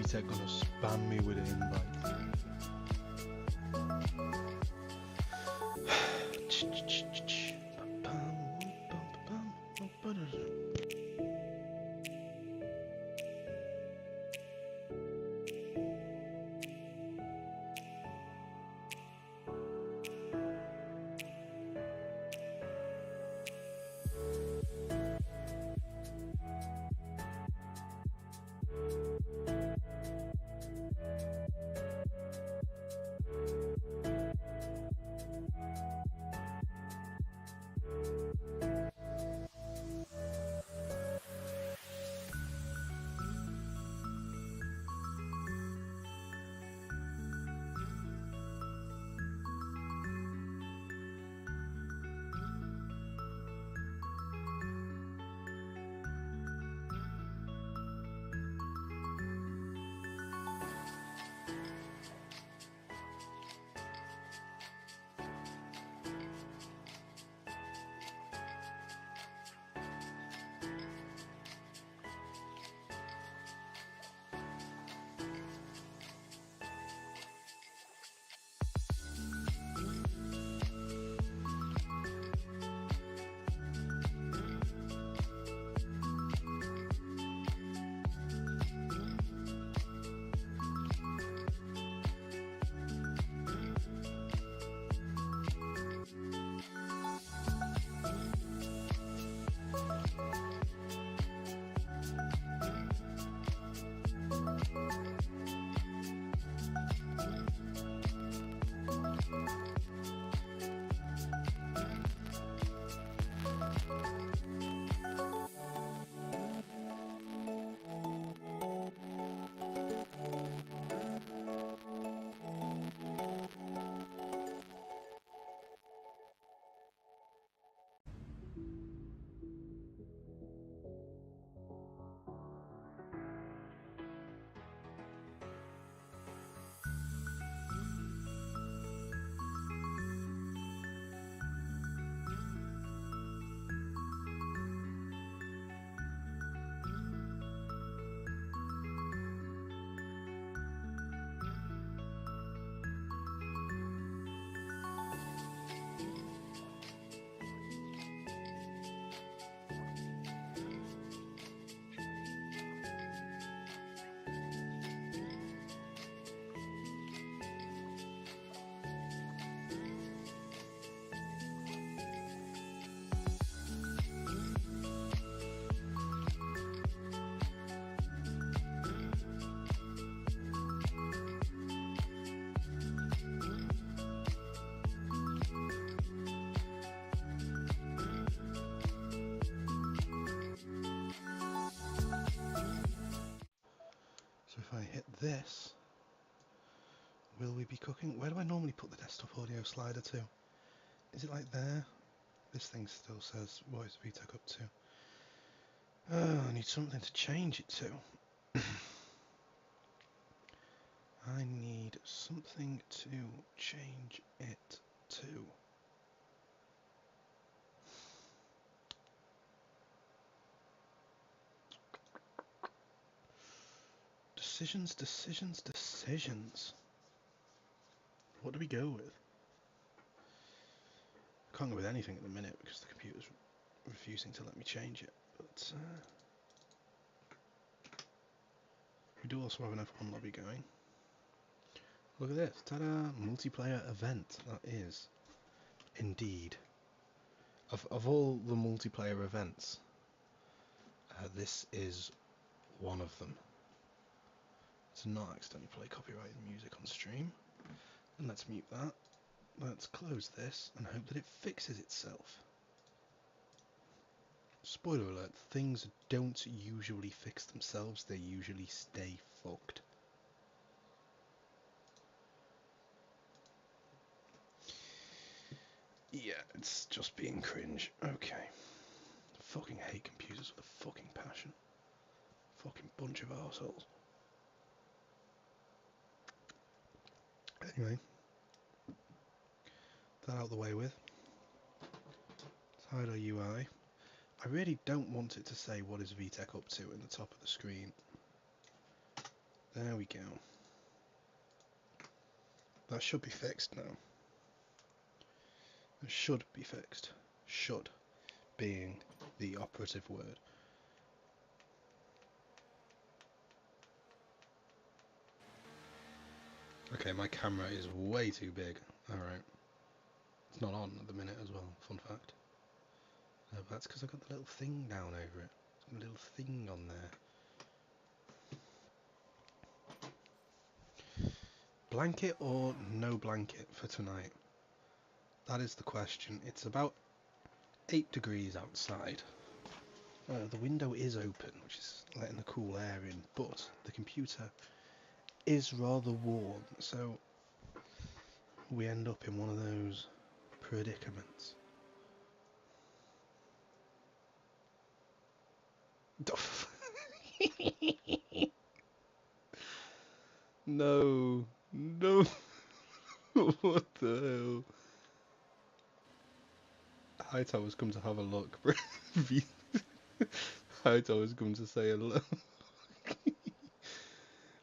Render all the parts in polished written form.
VTech gonna spam me with an invite. If I hit this, will we be cooking? Where do I normally put the desktop audio slider to? Is it like there? This thing still says, what is VTech up to? Oh, I need something to change it to. I need something to change it to. Decisions, decisions, decisions. What do we go with? I can't go with anything at the minute because the computer's refusing to let me change it. But we do also have an F1 lobby going. Look at this, ta-da! Multiplayer event, that is. Indeed. Of all the multiplayer events, this is one of them. To not accidentally play copyrighted music on stream. And let's mute that. Let's close this and hope that it fixes itself. Spoiler alert, things don't usually fix themselves, they usually stay fucked. Yeah, it's just being cringe. Okay. I fucking hate computers with a fucking passion. Fucking bunch of arseholes. Anyway. That out of the way with. Title UI. I really don't want it to say what is VTech up to in the top of the screen. There we go. That should be fixed now. It should be fixed. Should being the operative word. Okay, my camera is way too big. Alright. It's not on at the minute as well, fun fact. But that's because I've got the little thing down over it. A little thing on there. Blanket or no blanket for tonight? That is the question. It's about 8 degrees outside. The window is open, which is letting the cool air in, but the computer is rather warm, so we end up in one of those predicaments. No, no, what the hell? Hightower's come to have a look. Hightower's come to say hello.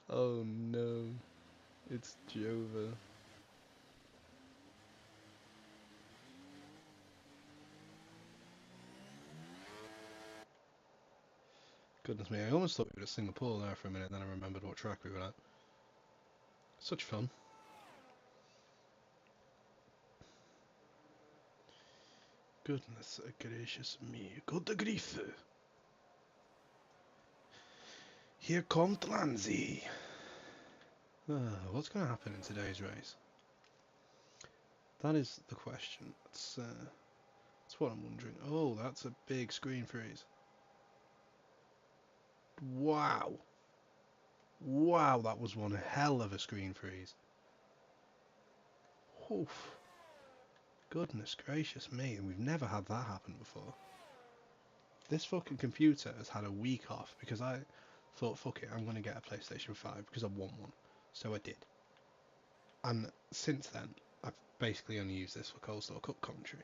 Oh no, it's Jova. Goodness me, I almost thought we were at Singapore there for a minute, then I remembered what track we were at. Such fun. Goodness gracious me, good grief. Here comes Lanzi. What's going to happen in today's race? That is the question. That's what I'm wondering. Oh, that's a big screen freeze. Wow. Wow, that was one hell of a screen freeze. Oof. Goodness gracious me, and we've never had that happen before. This fucking computer has had a week off because I thought, fuck it, I'm going to get a PlayStation 5 because I want one. So I did. And since then, I've basically only used this for Coleslaw Cup commentary.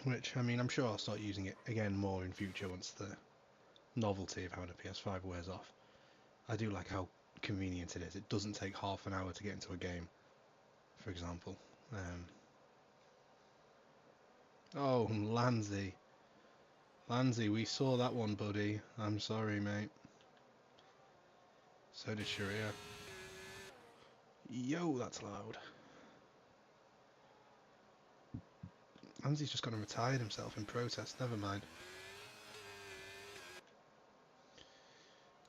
Which, I mean, I'm sure I'll start using it again more in future once the novelty of having a PS5 wears off. I do like how convenient it is. It doesn't take half an hour to get into a game, for example. Oh, Lanzi. Lanzi, we saw that one, buddy. I'm sorry, mate. So did Sharia. Yo, that's loud. Lanzi's just gonna retire himself in protest, never mind.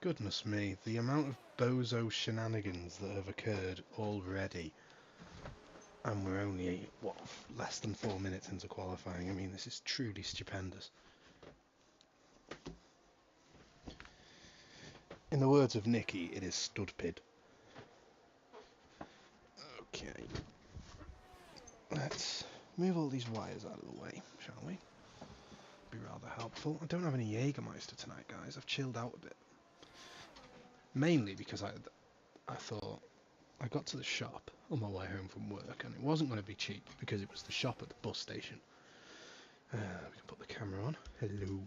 Goodness me, the amount of bozo shenanigans that have occurred already. And we're only, what, less than 4 minutes into qualifying. I mean, this is truly stupendous. In the words of Nikki, it is studpid. Okay. Let's move all these wires out of the way, shall we? Be rather helpful. I don't have any Jägermeister tonight, guys. I've chilled out a bit. Mainly because I thought I got to the shop on my way home from work and it wasn't going to be cheap because it was the shop at the bus station. We can put the camera on. Hello.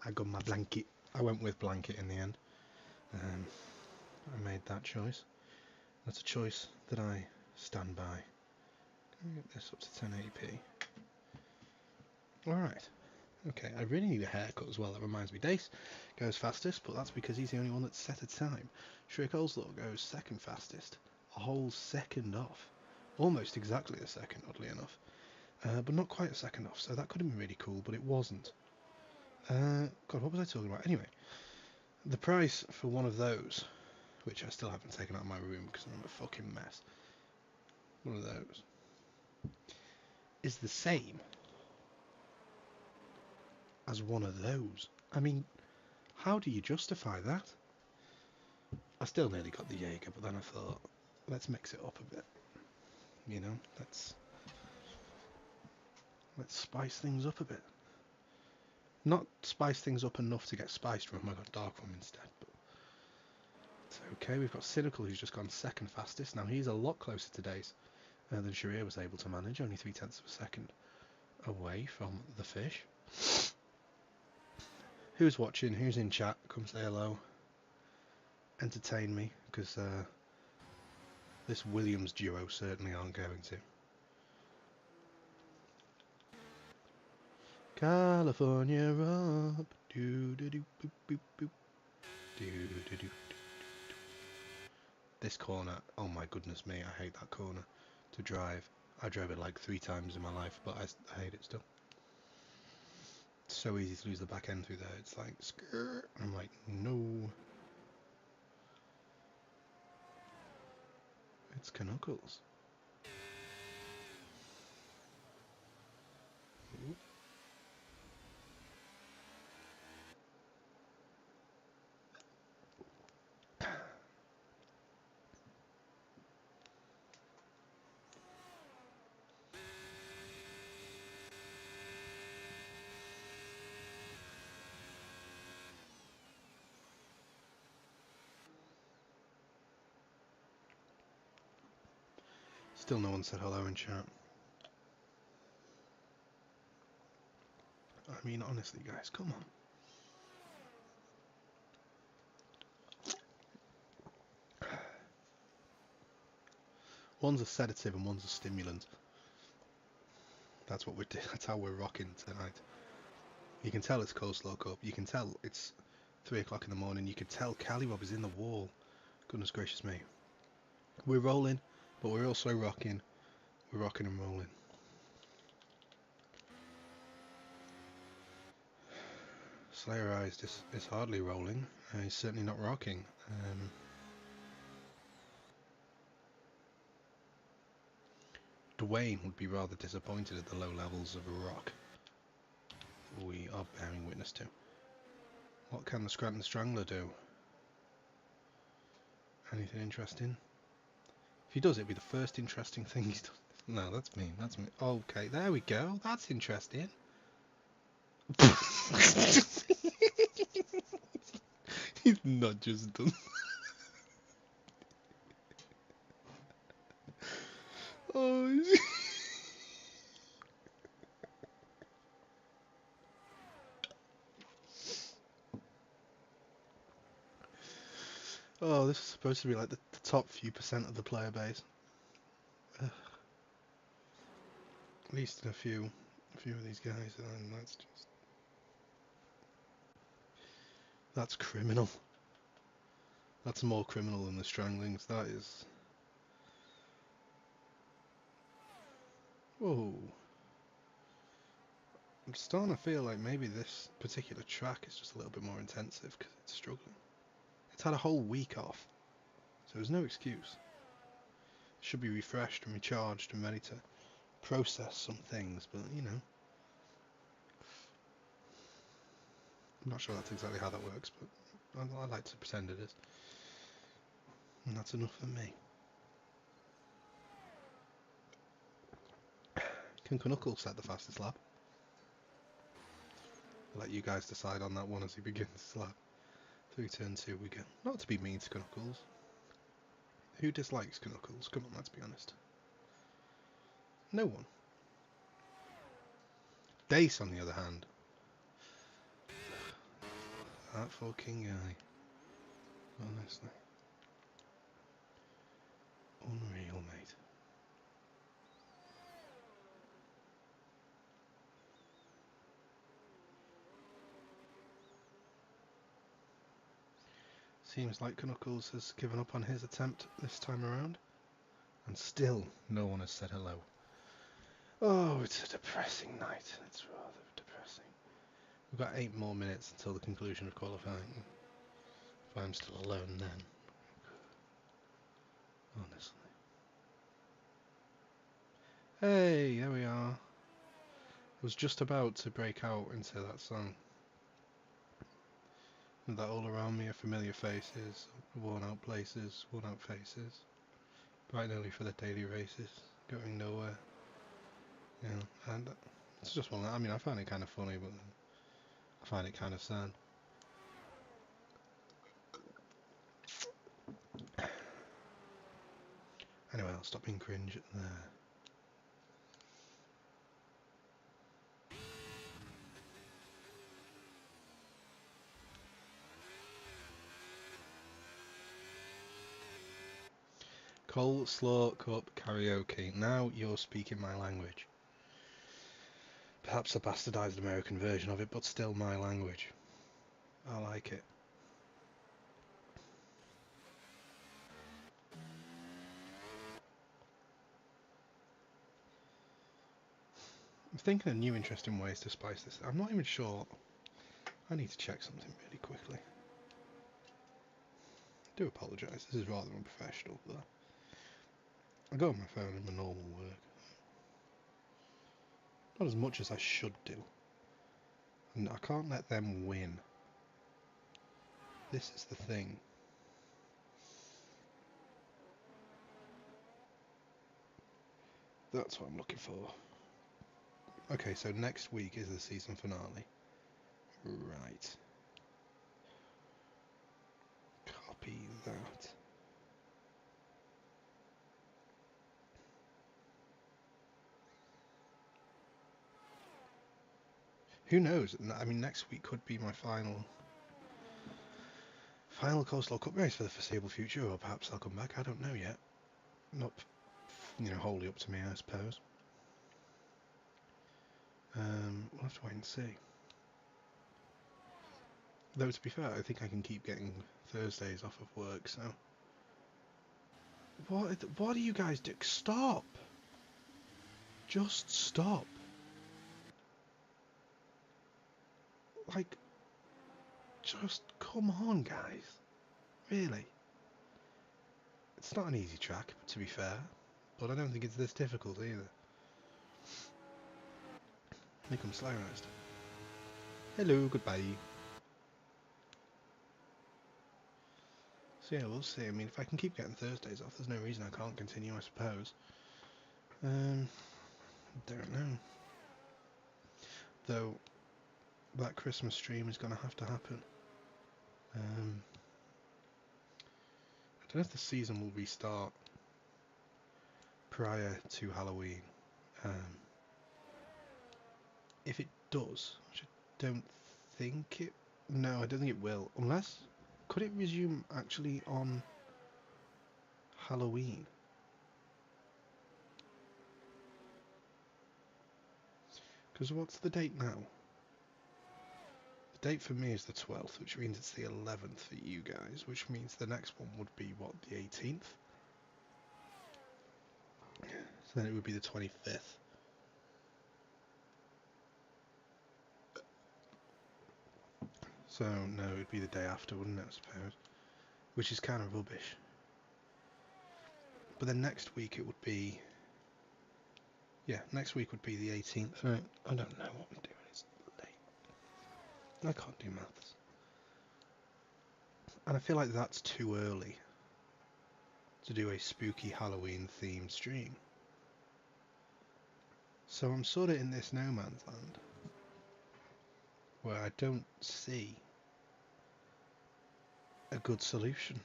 I got my blanket. I went with blanket in the end. I made that choice. That's a choice that I stand by. Can we get this up to 1080p? Alright. Okay, I really need a haircut as well. That reminds me. Dace goes fastest, but that's because he's the only one that's set a time. Shriek Coleslaw goes second fastest. A whole second off. Almost exactly a second, oddly enough. But not quite a second off, so that could have been really cool, but it wasn't. God, what was I talking about? Anyway, the price for one of those, which I still haven't taken out of my room because I'm a fucking mess, one of those, is the same as one of those. I mean, how do you justify that? I still nearly got the Jaeger, but then I thought, let's mix it up a bit. You know, let's spice things up a bit. Not spice things up enough to get spiced rum. I got dark rum instead, but it's okay. We've got Cynical, who's just gone second fastest. Now he's a lot closer to Dace than Sharia was able to manage. Only 0.3 of a second away from the fish. Who's watching? Who's in chat? Come say hello. Entertain me, because this Williams duo certainly aren't going to. California up. Do do do boop boop boop. Do do do. This corner, oh my goodness me, I hate that corner to drive. I drove it like 3 times in my life, but I hate it still. It's so easy to lose the back end through there. It's like, skirt. I'm like, no. It's Knuckles. Still no one said hello in chat. I mean, honestly, guys, come on. One's a sedative and one's a stimulant. That's what we're doing. That's how we're rocking tonight. You can tell it's Coleslaw Cup. You can tell it's 3 o'clock in the morning. You can tell Callywob is in the wall. Goodness gracious me. We're rolling, but we're also rocking. We're rocking and rolling. Slayer Eyes is hardly rolling. He's certainly not rocking. Dwayne would be rather disappointed at the low levels of rock we are bearing witness to. What can the Scranton Strangler do? Anything interesting? If he does, it'll be the first interesting thing he's done. No, that's me. That's me. Okay, there we go. That's interesting. He's not just done. Oh. Oh, this is supposed to be like the top few percent of the player base. Ugh. At least in a few of these guys, and that's criminal. That's more criminal than the stranglings. That is. Whoa. I'm starting to feel like maybe this particular track is just a little bit more intensive because it's struggling. It's had a whole week off, so there's no excuse. It should be refreshed and recharged and ready to process some things, but you know. I'm not sure that's exactly how that works, but I like to pretend it is. And that's enough for me. Can Knuckles set the fastest lap? I'll let you guys decide on that one as he begins his lap. Through turn 2 we go. Not to be mean to Knuckles. Who dislikes Knuckles? Come on, let's be honest. No one. Dace, on the other hand. That fucking guy. Honestly. Unreal, mate. Seems like Knuckles has given up on his attempt this time around. And still, no one has said hello. Oh, it's a depressing night. It's rather depressing. We've got 8 more minutes until the conclusion of qualifying. If I'm still alone then. Honestly. Hey, there we are. I was just about to break out into that song. And that all around me are familiar faces, worn out places, worn out faces. Bright and early for the daily races, going nowhere. You know, and it's just one. I mean, I find it kind of funny, but I find it kind of sad. Anyway, I'll stop being cringe there. Coleslaw Cup karaoke. Now you're speaking my language. Perhaps a bastardized American version of it, but still my language. I like it. I'm thinking of new interesting ways to spice this. I'm not even sure. I need to check something really quickly. I do apologise, this is rather unprofessional, but I go on my phone in my normal work. Not as much as I should do. And I can't let them win. This is the thing. That's what I'm looking for. Okay, so next week is the season finale. Right. Copy that. Who knows? I mean, next week could be my final Coleslaw Cup race for the foreseeable future, or perhaps I'll come back. I don't know yet. Not, wholly up to me, I suppose. We'll have to wait and see. Though, to be fair, I think I can keep getting Thursdays off of work, so... What do you guys do? Stop! Just stop. Like, just come on, guys. Really. It's not an easy track, to be fair, but I don't think it's this difficult either. Here comes Slyroast. Hello, goodbye. So yeah, we'll see. I mean, if I can keep getting Thursdays off, there's no reason I can't continue, I suppose. Don't know. Though, that Christmas stream is going to happen. I don't know if the season will restart prior to Halloween. If it does, which I don't think it... No, I don't think it will. Unless... Could it resume actually on Halloween? Because what's the date now? The date for me is the 12th, which means it's the 11th for you guys, which means the next one would be, what, the 18th? So then it would be the 25th. So, no, it would be the day after, wouldn't it, I suppose? Which is kind of rubbish. But then next week it would be... Yeah, next week would be the 18th. Right, I don't know what I'm doing, it's late. I can't do maths. And I feel like that's too early to do a spooky Halloween themed stream. So I'm sort of in this no man's land where I don't see a good solution.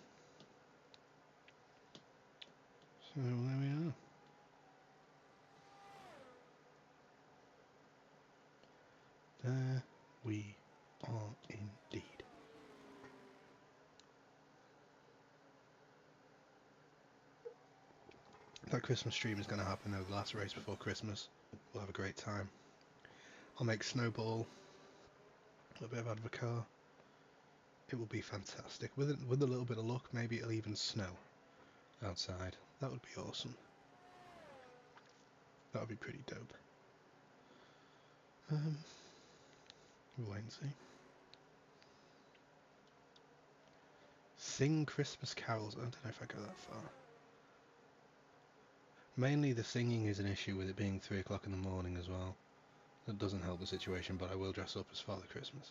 So there we are. There we are indeed. That Christmas stream is going to happen, though, the last race before Christmas. We'll have a great time. I'll make Snowball, a little bit of Advocar. It will be fantastic. With a little bit of luck, maybe it'll even snow outside. That would be awesome. That would be pretty dope. We'll wait and see. Sing Christmas carols. I don't know if I go that far. Mainly the singing is an issue with it being 3 o'clock in the morning as well. That doesn't help the situation, but I will dress up as Father Christmas.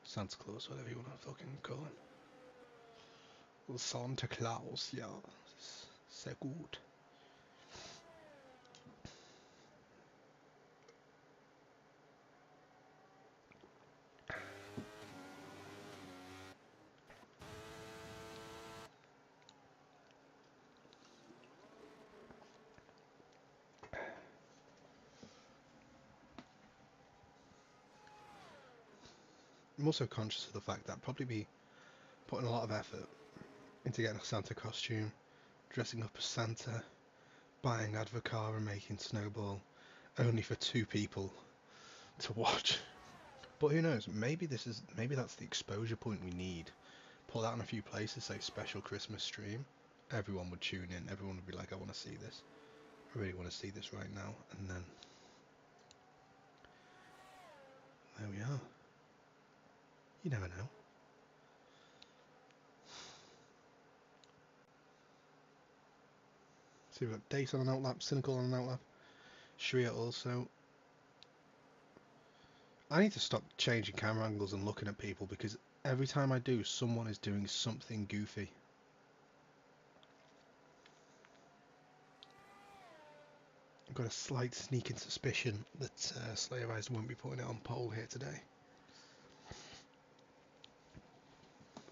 Santa Claus, whatever you want to fucking call him. Well, Santa Claus, ja. Sehr gut. I'm also conscious of the fact that I'd probably be putting a lot of effort into getting a Santa costume, dressing up as Santa, buying Advocar and making Snowball, only for 2 people to watch. But who knows? Maybe that's the exposure point we need. Put that in a few places, say special Christmas stream. Everyone would tune in. Everyone would be like, I want to see this. I really want to see this right now. And then there we are. You never know. So we've got Dace on an outlap, Cynical on an outlap, Shria also. I need to stop changing camera angles and looking at people, because every time I do, someone is doing something goofy. I've got a slight sneaking suspicion that Slayerized won't be putting it on poll here today.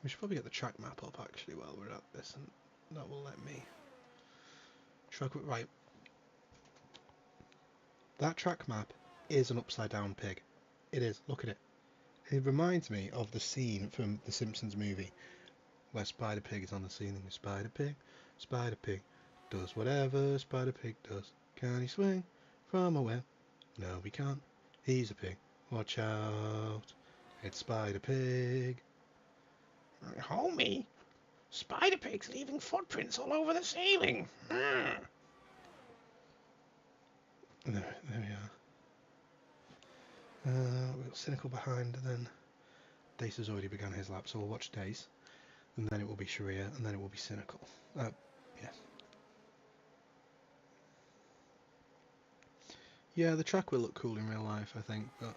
We should probably get the track map up actually while we're at this, and that will let me track it right. That track map is an upside down pig. It is. Look at it. It reminds me of the scene from the Simpsons movie where Spider Pig is on the ceiling. Spider Pig does whatever Spider Pig does. Can he swing from a web? No, he can't. He's a pig. Watch out. It's Spider Pig. Homie, Spider Pig's leaving footprints all over the ceiling. There we are. We've got Cynical behind, and then Dace has already begun his lap, so we'll watch Dace, and then it will be Sharia, and then it will be Cynical. Yes. Yeah, the track will look cool in real life, I think, but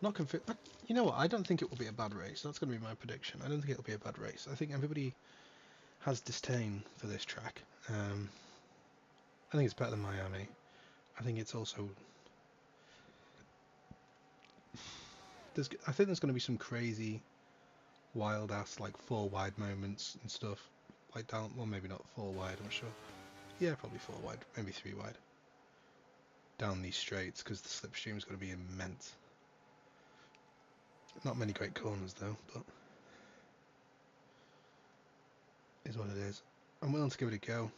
not convinced. You know what? I don't think it will be a bad race. That's going to be my prediction. I don't think it'll be a bad race. I think everybody has disdain for this track. I think it's better than Miami. I think it's also. I think there's going to be some crazy, wild ass like 4 wide moments and stuff. Like down, well, maybe not 4 wide. I'm sure. Yeah, probably 4 wide, maybe 3 wide. Down these straights, because the slipstream is going to be immense. Not many great corners though, but is what it is. I'm willing to give it a go.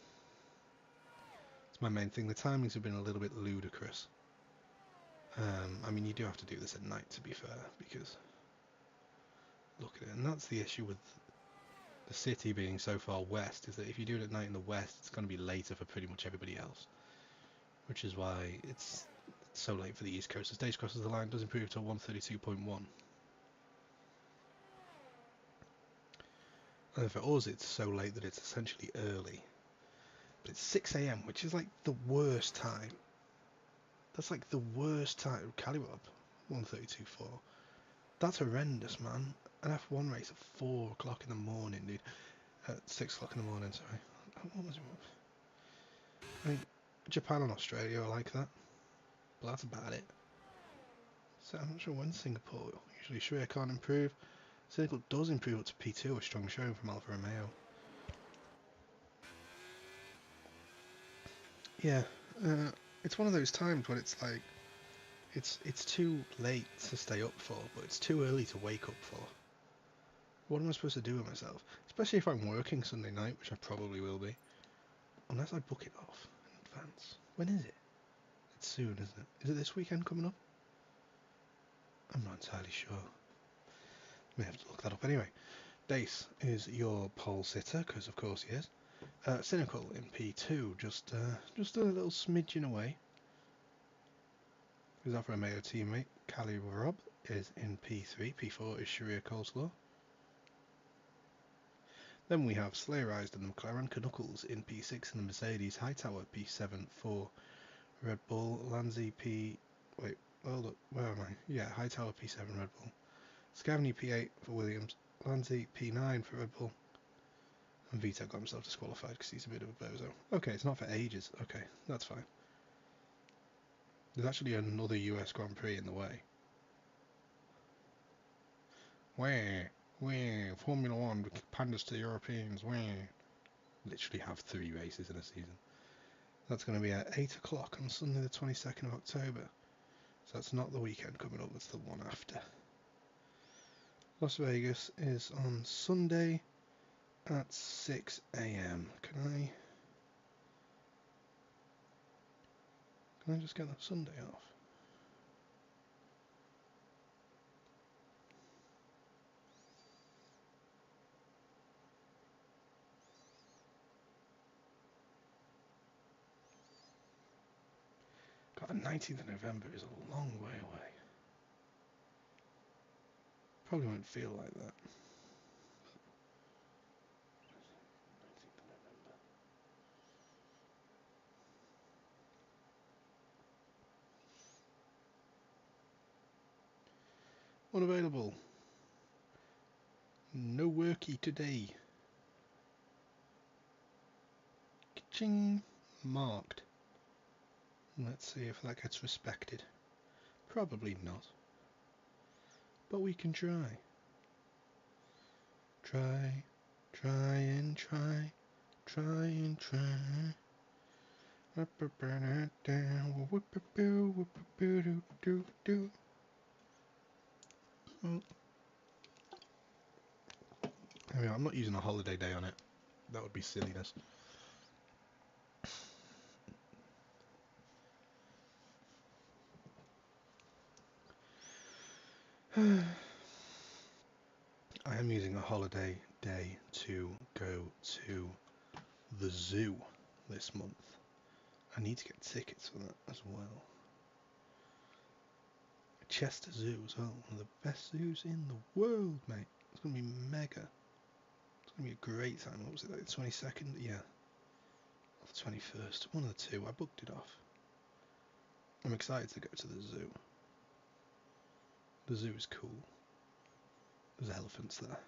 It's my main thing. The timings have been a little bit ludicrous. I mean, you do have to do this at night, to be fair, because look at it, and that's the issue with the city being so far west, is that if you do it at night in the west, it's going to be later for pretty much everybody else, which is why it's so late for the East Coast. As Dace crosses the line, does improve to 132.1. And for us, it's so late that it's essentially early. But it's 6 AM, which is like the worst time. That's like the worst time. Calirob, 132.4. That's horrendous, man. An F1 race at 4 o'clock in the morning, dude. At 6 o'clock in the morning, sorry. What was it? I mean, Japan and Australia are like that. But that's about it. So I'm not sure when Singapore. Usually Shreya can't improve. Cynical does improve up to P2, a strong showing from Alfa Romeo. Yeah, it's one of those times when it's like, it's too late to stay up for, but it's too early to wake up for. What am I supposed to do with myself? Especially if I'm working Sunday night, which I probably will be. Unless I book it off in advance. When is it? It's soon, isn't it? Is it this weekend coming up? I'm not entirely sure. May have to look that up anyway. Dace is your pole sitter, because of course he is. Cynical in P2, just a little smidgen away. His Alfa Romeo teammate, Cali Rob, is in P3. P4 is Sharia Coleslaw. Then we have Slayerized and the McLaren Knuckles in P6 and the Mercedes Hightower P7 for Red Bull. Lanzi P... Wait, hold up, where am I? Yeah, Hightower P7 Red Bull. Scavney P8 for Williams. Lanzi P9 for Red Bull. And Vito got himself disqualified because he's a bit of a bozo. Okay, it's not for ages. Okay, that's fine. There's actually another US Grand Prix in the way. Where, Formula 1 panders to the Europeans, where. Literally have 3 races in a season. That's going to be at 8 o'clock on Sunday the 22nd of October. So that's not the weekend coming up, that's the one after. Las Vegas is on Sunday at 6 a.m. Can I just get that Sunday off? God, the 19th of November is a long way away. Probably won't feel like that. 19th of November. Unavailable. No worky today. Ching. Marked. Let's see if that gets respected. Probably not. But we can try. Try and try. Try and try. Anyway, I'm not using a holiday day on it. That would be silliness. I am using a holiday day to go to the zoo this month. I need to get tickets for that as well. Chester Zoo as well, one of the best zoos in the world, mate. It's going to be mega. It's going to be a great time. What was it, like the 22nd? Yeah. Or the 21st. One of the two. I booked it off. I'm excited to go to the zoo. The zoo is cool. There's elephants there.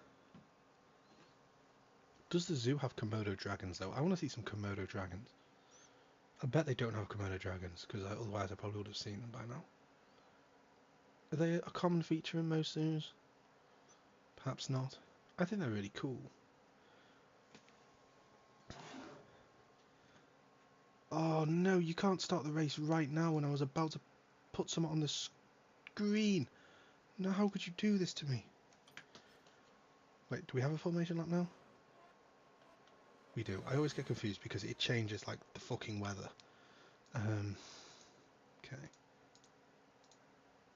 Does the zoo have Komodo dragons though? I want to see some Komodo dragons. I bet they don't have Komodo dragons, because otherwise I probably would have seen them by now. Are they a common feature in most zoos? Perhaps not. I think they're really cool. Oh no, you can't start the race right now when I was about to put something on the screen. No, how could you do this to me? Wait, do we have a formation lap now? We do. I always get confused because it changes like the fucking weather. Okay.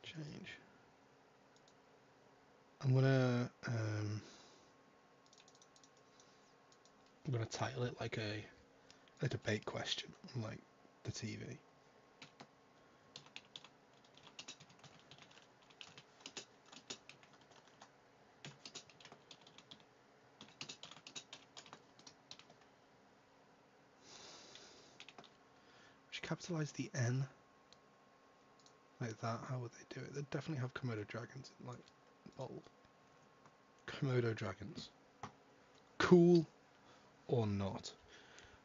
Change. I'm gonna title it like a debate question on like the TV. Should capitalise the N like that. How would they do it? They'd definitely have Komodo dragons in like bold. Komodo dragons. Cool or not?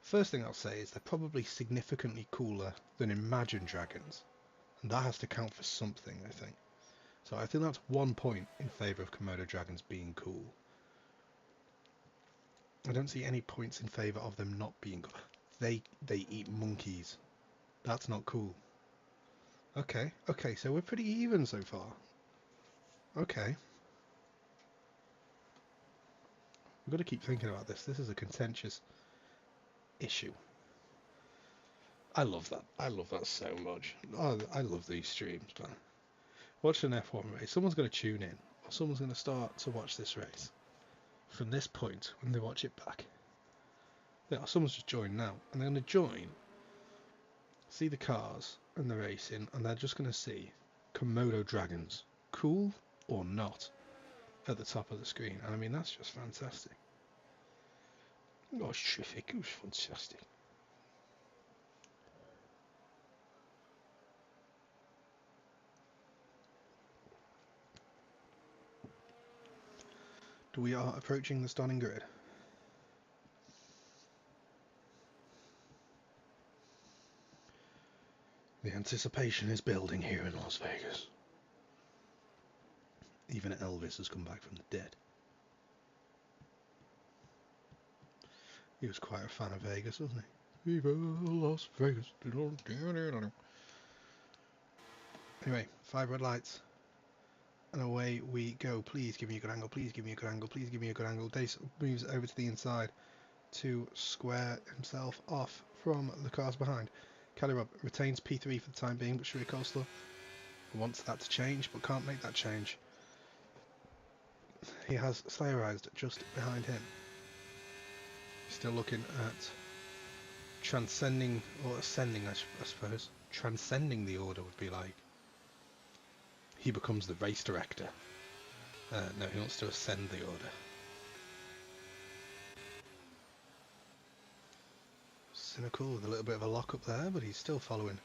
First thing I'll say is they're probably significantly cooler than Imagine Dragons, and that has to count for something, I think. So I think that's 1 point in favour of Komodo dragons being cool. I don't see any points in favour of them not being cool. They eat monkeys. That's not cool. Okay, so we're pretty even so far. Okay. We've got to keep thinking about this. This is a contentious issue. I love that. I love that so much. Oh, I love these streams, man. Watch an F1 race. Someone's going to tune in, or someone's going to start to watch this race from this point when they watch it back. Yeah, someone's just joined now, and they're going to join, see the cars and the racing, and they're just going to see Komodo dragons, cool or not, at the top of the screen. And I mean, that's just fantastic. Oh, it's terrific. It was fantastic. We are approaching the starting grid. The anticipation is building here in Las Vegas. Even Elvis has come back from the dead. He was quite a fan of Vegas, wasn't he? Viva Las Vegas. Anyway, 5 red lights. and away we go. Please give me a good angle, please give me a good angle, please give me a good angle. Dace moves over to the inside to square himself off from the cars behind. Calirob retains P3 for the time being, but Shuri Coleslaw wants that to change, but can't make that change. He has Slayerized just behind him. Still looking at transcending, or ascending, I suppose. Transcending the order would be like he becomes the race director. No, he wants to ascend the order. Cynical with a little bit of a lock up there, but he's still following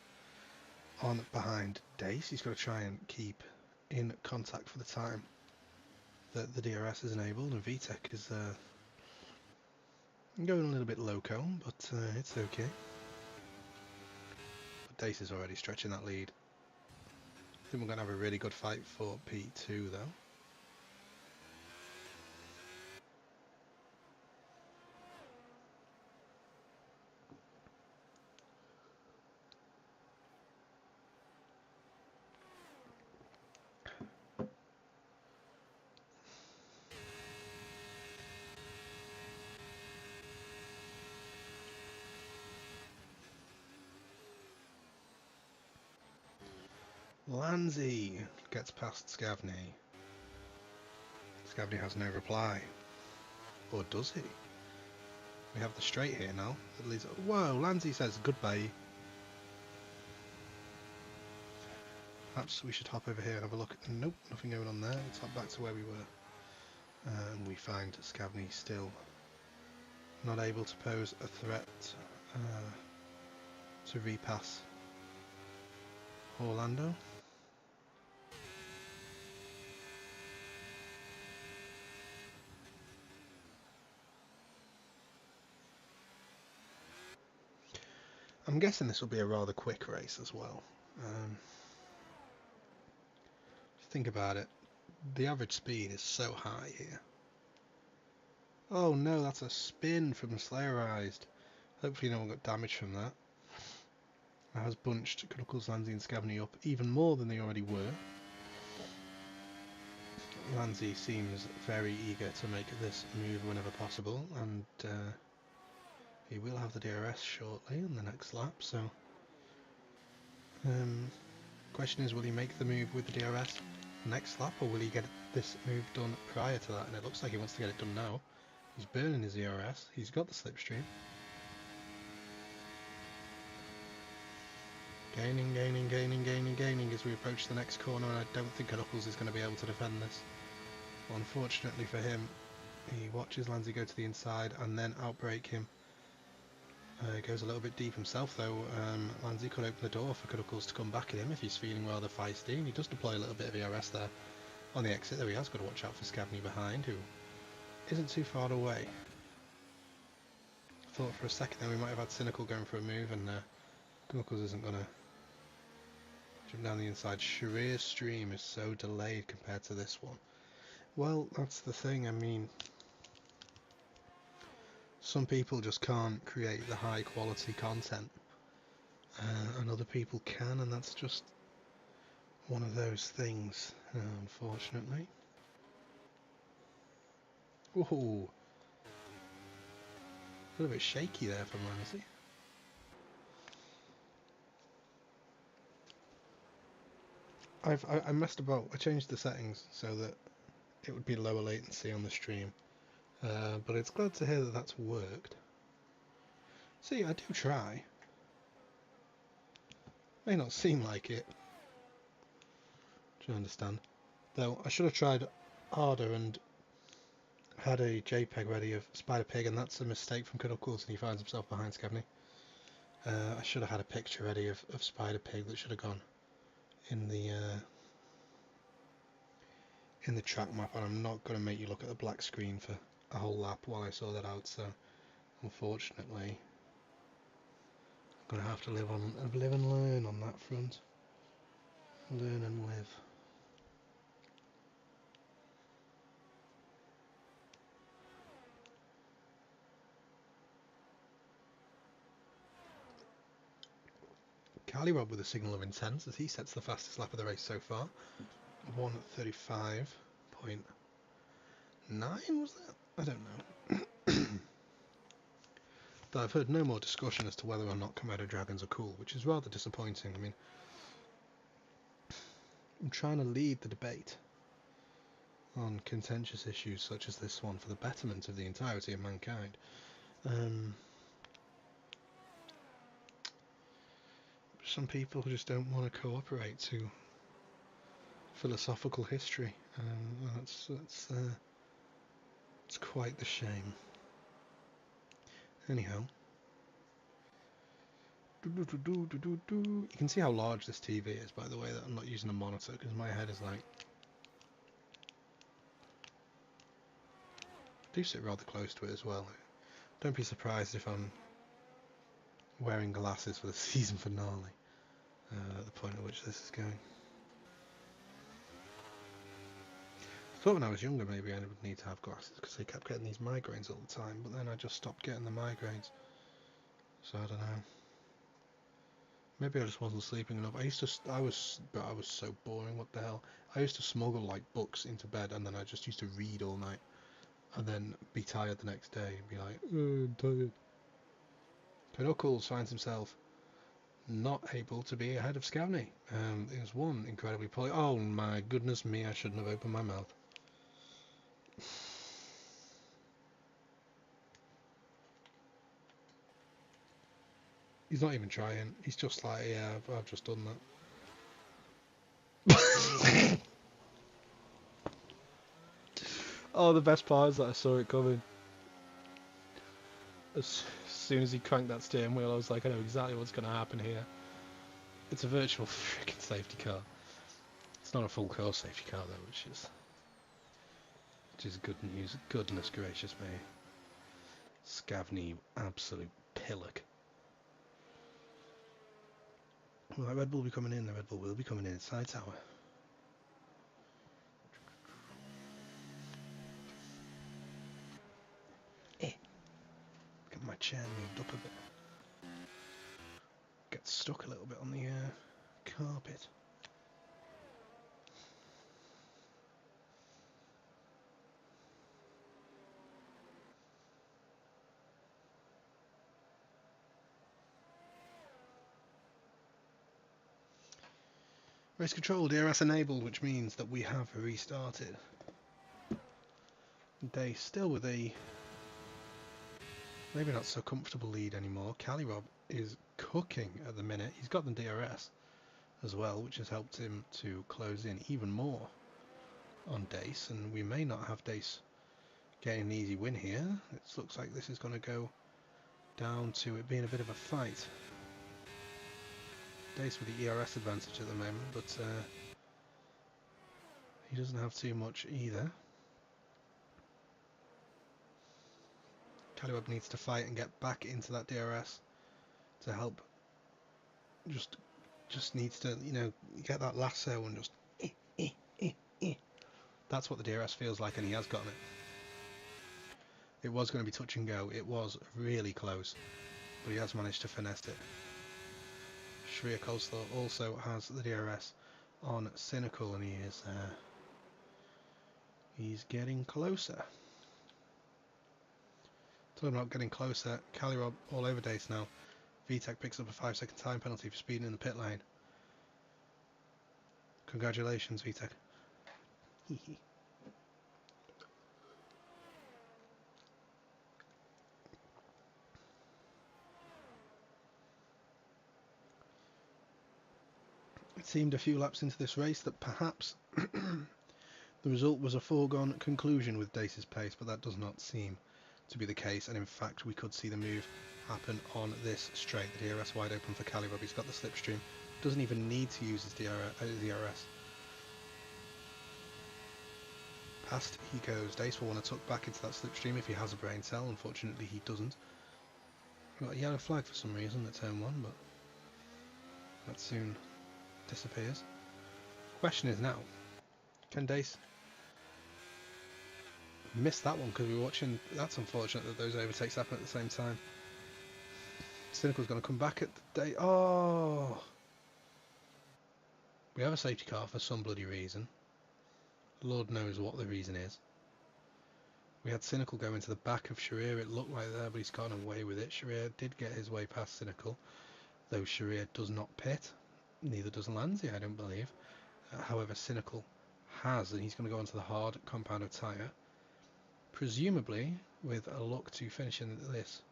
on behind Dace. He's got to try and keep in contact for the time that the DRS is enabled, and VTEC is going a little bit loco, but it's okay. But Dace is already stretching that lead. I think we're going to have a really good fight for P2 though. Lanzi gets past Scavney. Scavney has no reply. Or does he? We have the straight here now. At least, whoa, Lanzi says goodbye. Perhaps we should hop over here and have a look. Nope, nothing going on there. Let's hop back to where we were. And we find Scavney still not able to pose a threat to repass Orlando. I'm guessing this will be a rather quick race as well. Think about it, the average speed is so high here. Oh no, that's a spin from Slayerized. Hopefully no one got damage from that. That has bunched Knuckles, Lanzi and Scavney up even more than they already were. Lanzi seems very eager to make this move whenever possible, and he will have the DRS shortly in the next lap, so question is, will he make the move with the DRS next lap, or will he get this move done prior to that? And it looks like he wants to get it done now. He's burning his DRS, he's got the slipstream. Gaining, gaining, gaining, gaining, gaining as we approach the next corner, and I don't think Knuckles is going to be able to defend this. Well, unfortunately for him, he watches Lanzi go to the inside and then outbrake him. Goes a little bit deep himself though. Lanzi could open the door for Knuckles to come back at him if he's feeling rather feisty, and he does deploy a little bit of ERS there on the exit, though he has got to watch out for Scavney behind, who isn't too far away. Thought for a second there we might have had Cynical going for a move, and Knuckles isn't going to jump down the inside. Sharia's stream is so delayed compared to this one. Well, that's the thing, I mean, some people just can't create the high quality content, and other people can, and that's just one of those things, unfortunately. Whoa, a little bit shaky there from Ramsey. I messed about. I changed the settings so that it would be lower latency on the stream, but it's glad to hear that that's worked. See, I do try. May not seem like it. Do you understand? Though I should have tried harder and had a JPEG ready of Spider Pig, and that's a mistake from Knuckles, and he finds himself behind Scavney. I should have had a picture ready of Spider Pig that should have gone in the track map, and I'm not going to make you look at the black screen for a whole lap while I sort that out, so unfortunately I'm going to have to live and learn on that front. Learn and live. Carly Rob with a signal of intent as he sets the fastest lap of the race so far. 135.9 was that? I don't know. But I've heard no more discussion as to whether or not Komodo dragons are cool, which is rather disappointing. I mean, I'm trying to lead the debate on contentious issues such as this one for the betterment of the entirety of mankind. Some people just don't want to cooperate to philosophical history. It's quite the shame. Anyhow, you can see how large this TV is, by the way, that I'm not using a monitor because my head is like... I do sit rather close to it as well. Don't be surprised if I'm wearing glasses for the season finale at the point at which this is going. I thought when I was younger maybe I would need to have glasses because I kept getting these migraines all the time, but then I just stopped getting the migraines. So I don't know. Maybe I just wasn't sleeping enough. I was so boring. What the hell? I used to smuggle like books into bed, and then I just used to read all night, and then be tired the next day and be like, oh, I'm tired. Knuckles finds himself not able to be ahead of Scavney. There's one incredibly poorly. Oh my goodness me! I shouldn't have opened my mouth. He's not even trying. He's just like, yeah, I've just done that. Oh, the best part is that I saw it coming. As soon as he cranked that steering wheel, I was like, I know exactly what's going to happen here. It's a virtual freaking safety car. It's not a full course safety car though, which is good news. Goodness gracious me. Scavney, absolute pillock. Well, that Red Bull will be coming in. The Red Bull will be coming in. It's side tower. Get my chair moved up a bit. Get stuck a little bit on the carpet. Race control, DRS enabled, which means that we have restarted. Day still with a maybe not so comfortable lead anymore. Calirob is cooking at the minute. He's got the DRS as well, which has helped him to close in even more on Dace, and we may not have Dace getting an easy win here. It looks like this is going to go down to it being a bit of a fight. Dace with the ERS advantage at the moment, but he doesn't have too much either. Caliweb needs to fight and get back into that DRS to help. Just needs to, you know, get that lasso and just. That's what the DRS feels like, and he has gotten it. It was going to be touch and go. It was really close, but he has managed to finesse it. Shreya Coleslaw also has the DRS on Cynical, and he's getting closer. Talking about getting closer, Calirob all over Dace now. VTEC picks up a 5-second time penalty for speeding in the pit lane. Congratulations, VTEC. It seemed a few laps into this race that perhaps the result was a foregone conclusion with Dace's pace, but that does not seem to be the case, and in fact we could see the move happen on this straight. The DRS wide open for Calirob. He's got the slipstream, doesn't even need to use his DRS. Past he goes. Dace will want to tuck back into that slipstream if he has a brain cell. Unfortunately he doesn't. We've got a yellow flag for some reason at turn 1, but that soon disappears. Question is now, can Dace miss that one because we were watching? That's unfortunate that those overtakes happen at the same time. Cynical's going to come back at the day. Oh, we have a safety car for some bloody reason. Lord knows what the reason is. We had Cynical go into the back of Sharir, it looked like there, but he's gotten away with it. Sharir did get his way past Cynical, though Sharir does not pit. Neither does Lanzi, I don't believe. However, Cynical has, and he's going to go onto the hard compound of tyre. Presumably, with a look to finishing this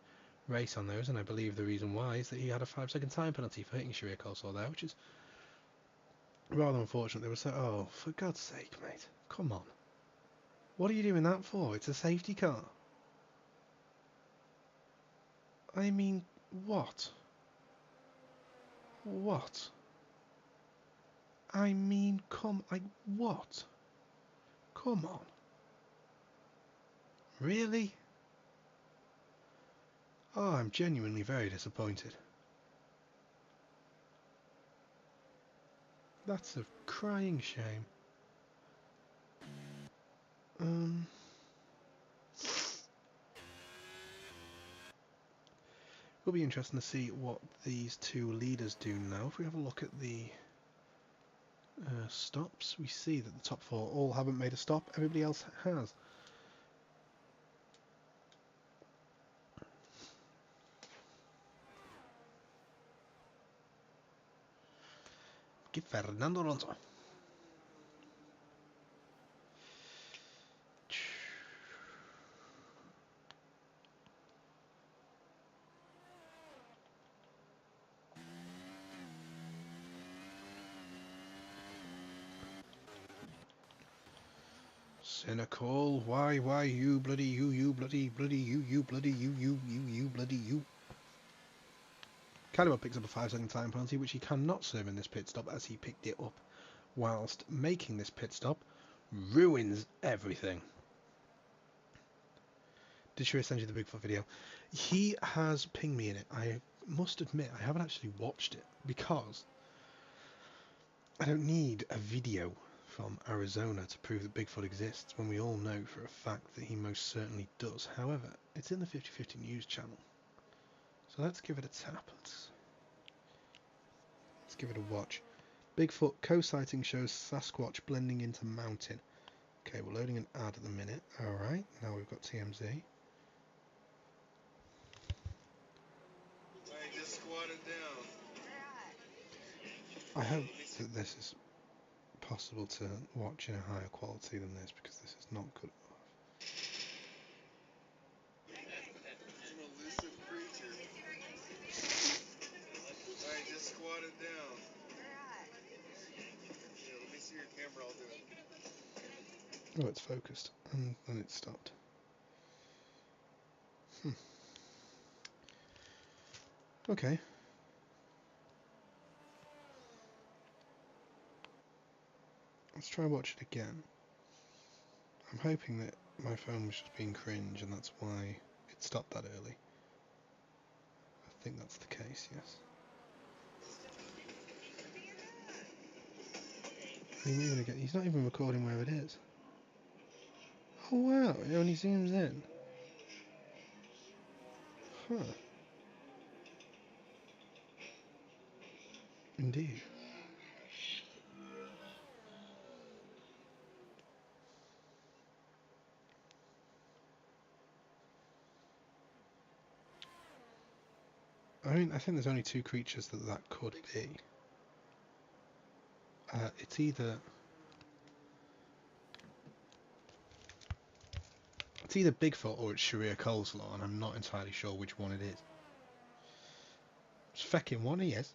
race on those, and I believe the reason why is that he had a 5-second time penalty for hitting Sharir Coleslaw there, which is rather unfortunate. They were so, oh, for God's sake, mate, come on. What are you doing that for? It's a safety car. I mean, what? What? I mean, what? Come on. Really? Oh, I'm genuinely very disappointed. That's a crying shame. It'll be interesting to see what these two leaders do now. If we have a look at the stops, we see that the top four all haven't made a stop. Everybody else has. Give Fernando Alonso. Cynical, why you bloody you bloody you bloody you bloody you. Caliber picks up a 5-second time penalty, which he cannot serve in this pit stop as he picked it up whilst making this pit stop. Ruins everything. Did Sharir send you the Bigfoot video? He has pinged me in it. I must admit I haven't actually watched it because I don't need a video from Arizona to prove that Bigfoot exists when we all know for a fact that he most certainly does. However, it's in the 50/50 news channel. So let's give it a tap. Let's give it a watch. Bigfoot co-sighting shows Sasquatch blending into mountain. Okay, we're loading an ad at the minute. Alright, now we've got TMZ. I just squatted down. I hope that this is possible to watch in a higher quality than this, because this is not good enough. I'm an elusive creature. I just squatted down. Yeah, let me see your camera, I'll do it. Oh, it's focused, and then it stopped. Okay. Let's try watch it again. I'm hoping that my phone was just being cringe and that's why it stopped that early. I think that's the case, yes. He's not even recording where it is. Oh wow, it only zooms in. Huh. Indeed. I mean, I think there's only two creatures that could be. It's either Bigfoot or it's Sharir Coleslaw, and I'm not entirely sure which one it is. It's fecking one, he is.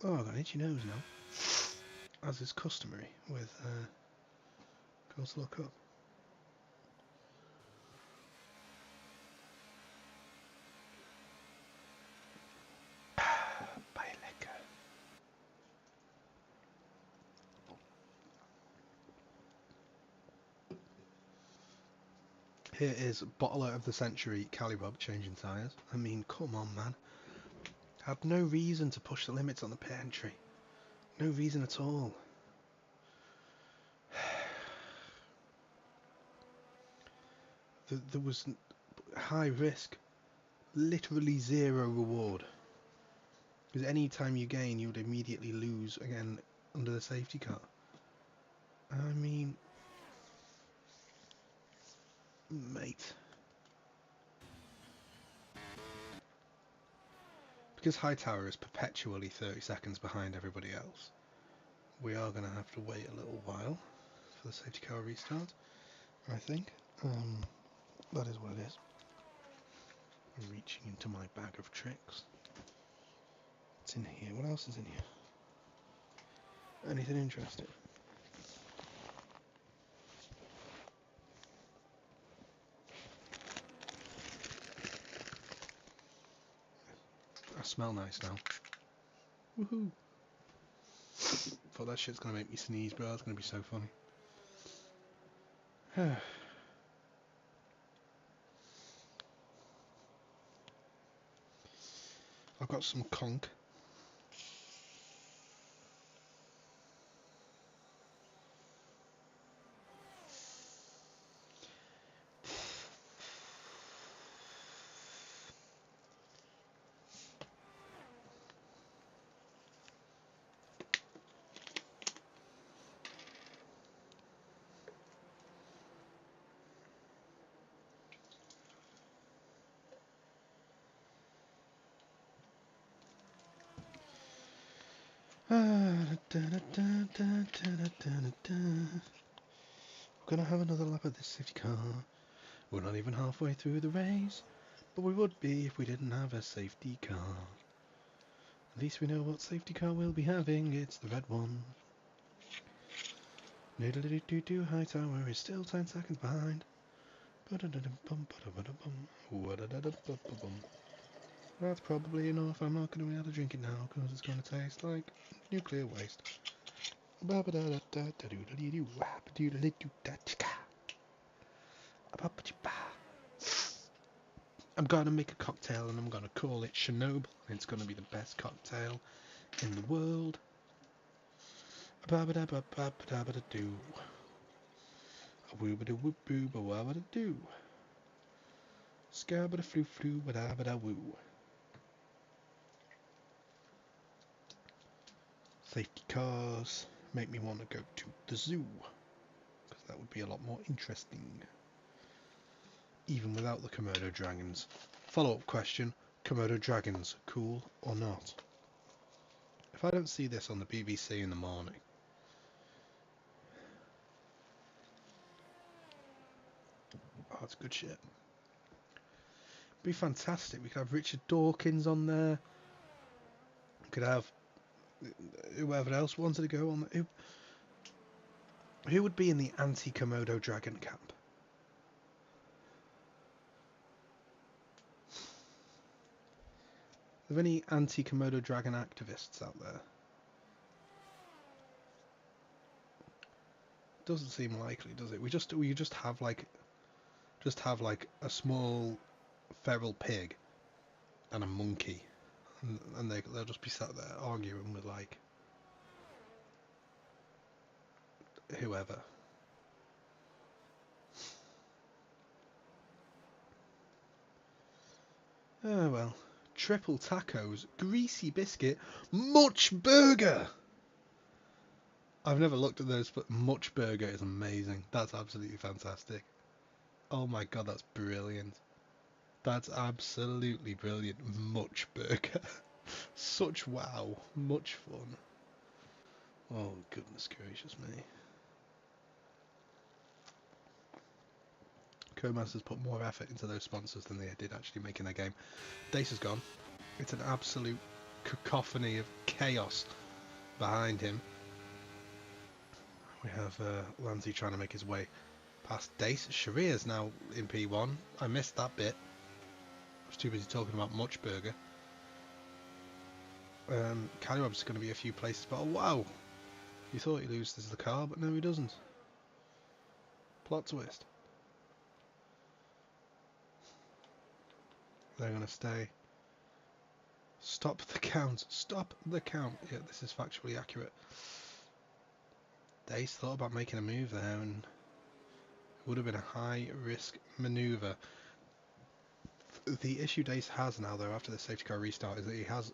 Oh, I've got an itchy nose now, as is customary with Coleslaw Cup. Here is bottler of the century Calibub changing tyres. I mean, come on, man. Had no reason to push the limits on the pit entry. No reason at all. There was high risk, literally zero reward. Because any time you gain, you would immediately lose again under the safety car. I mean, mate. Because Hightower is perpetually 30 seconds behind everybody else, we are going to have to wait a little while for the safety car restart, I think. That is what it is. I'm reaching into my bag of tricks. What's in here? What else is in here? Anything interesting? I smell nice now. Woohoo! Thought that shit's gonna make me sneeze, bro. That's gonna be so funny. I've got some conch. We're gonna have another lap of this safety car. We're not even halfway through the race, but we would be if we didn't have a safety car. At least we know what safety car we'll be having. It's the red one. Hightower is still 10 seconds behind. That's probably enough. I'm not going to be able to drink it now because it's going to taste like nuclear waste. I'm going to make a cocktail and I'm going to call it Chernobyl. And it's going to be the best cocktail in the world. A-woo-ba-da-whoop-boo-ba-wah-ba-da-doo. Scabba-da-flu-flu-ba-da-ba-da-woo. Safety cars make me want to go to the zoo, because that would be a lot more interesting, even without the Komodo dragons. Follow-up question, Komodo dragons, cool or not? If I don't see this on the BBC in the morning, oh, that's good shit. Be fantastic. We could have Richard Dawkins on there. We could have whoever else wanted to go on. Who would be in the anti-Komodo dragon camp? Are there any anti-Komodo dragon activists out there? Doesn't seem likely, does it? We just have like a small feral pig and a monkey, and they'll just be sat there arguing with like whoever. Oh well. Triple tacos, greasy biscuit, much burger. I've never looked at those, but much burger is amazing. That's absolutely fantastic. Oh my god, that's brilliant. That's absolutely brilliant. Much burger. Such wow. Much fun. Oh goodness gracious me. Codemasters put more effort into those sponsors than they did actually making their game. Dace is gone. It's an absolute cacophony of chaos behind him. We have Lanzi trying to make his way past Dace. Sharia's now in P1. I missed that bit. I was too busy talking about Much Burger. Callyweb's going to be a few places, but oh wow! You thought he loses the car, but no he doesn't. Plot twist. They're going to stay. Stop the count. Stop the count. Yeah, this is factually accurate. Dace thought about making a move there, and it would have been a high-risk manoeuvre. The issue Dace has now, though, after the safety car restart, is that he has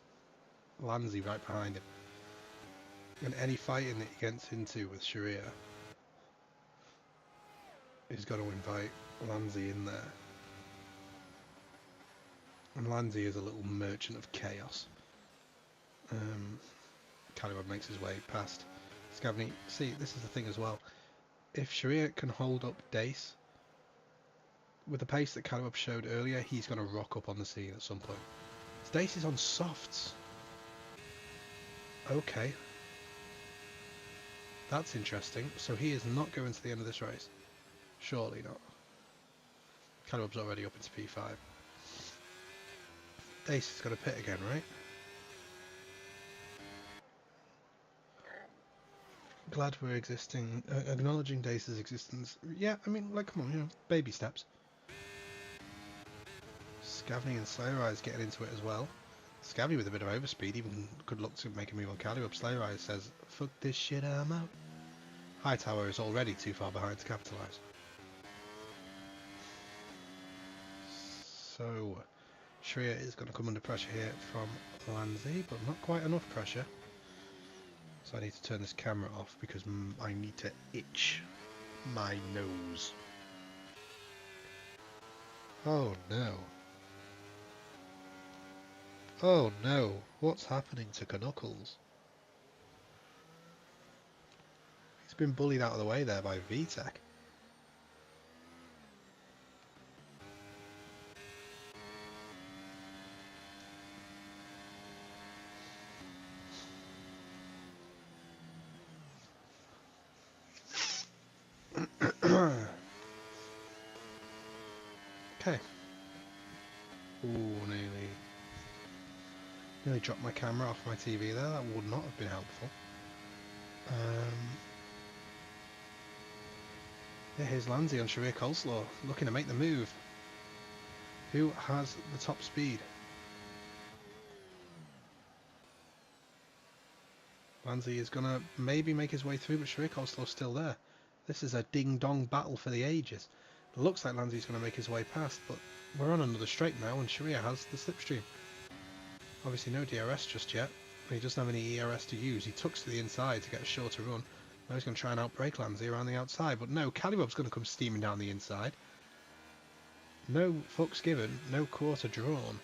Lanzi right behind him. And any fighting that he gets into with Sharia he's got to invite Lanzi in there. And Lanzi is a little merchant of chaos. Calibub makes his way past Scavney. See, this is the thing as well. If Sharia can hold up Dace with the pace that Calibub showed earlier, he's going to rock up on the scene at some point. Dace is on softs. Okay. That's interesting. So he is not going to the end of this race. Surely not. Calibub's already up into P5. Dace is going to pit again, right? Glad we're acknowledging Dace's existence. Yeah, I mean, like, come on, you know, baby steps. Scavney and Slayrise getting into it as well. Scavney with a bit of overspeed, even good luck to make a move on Calibub. Slayrise says, fuck this shit, I'm out. Hightower is already too far behind to capitalise. So, Shreya is going to come under pressure here from Lanzi, but not quite enough pressure. So I need to turn this camera off because I need to itch my nose. Oh no. Oh no, what's happening to Knuckles? He's been bullied out of the way there by VTech. Okay. Ooh, nearly dropped my camera off my TV there. That would not have been helpful. Yeah, here's Lanzi on Sharia Coleslaw, looking to make the move. Who has the top speed? Lanzi is going to maybe make his way through, but Sharia Coleslaw's still there. This is a ding-dong battle for the ages. It looks like Lanzi's going to make his way past, but we're on another straight now, and Sharia has the slipstream. Obviously no DRS just yet. He doesn't have any ERS to use. He tucks to the inside to get a shorter run. Now he's going to try and outbrake Lanzi around the outside, but no, Calibub's going to come steaming down the inside. No fucks given, no quarter drawn.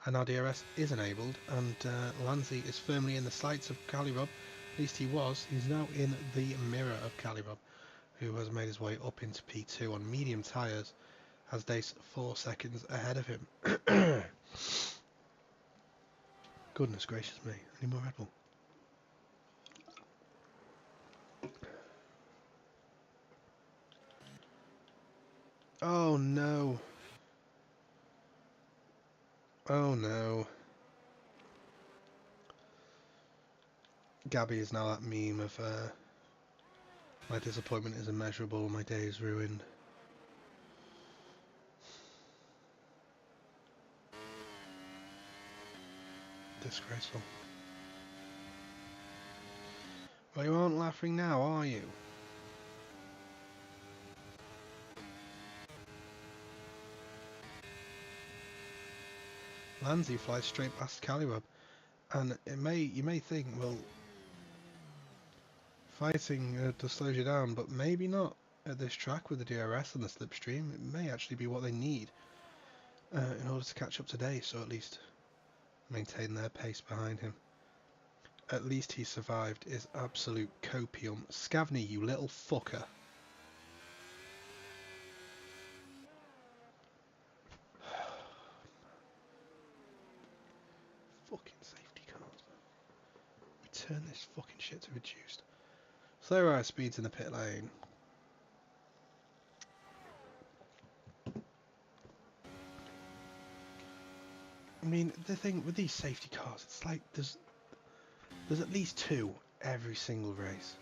And our DRS is enabled, and Lanzi is firmly in the sights of Calibub. At least he was. He's now in the mirror of Calibub, who has made his way up into P2 on medium tyres, has Dace 4 seconds ahead of him. Goodness gracious me, any more Red Bull? Oh no. Oh no. Gabby is now that meme of my disappointment is immeasurable, my day is ruined. Disgraceful. Well, you aren't laughing now, are you? Lanzi flies straight past Calibub, and you may think, well, fighting to slow you down, but maybe not at this track with the DRS and the slipstream. It may actually be what they need in order to catch up to Dace, or at least maintain their pace behind him. At least he survived is absolute copium. Scavney, you little fucker. Fucking safety cars. We turn this fucking shit to reduced. Slow speeds in the pit lane. I mean, the thing with these safety cars, it's like there's at least 2 every single race.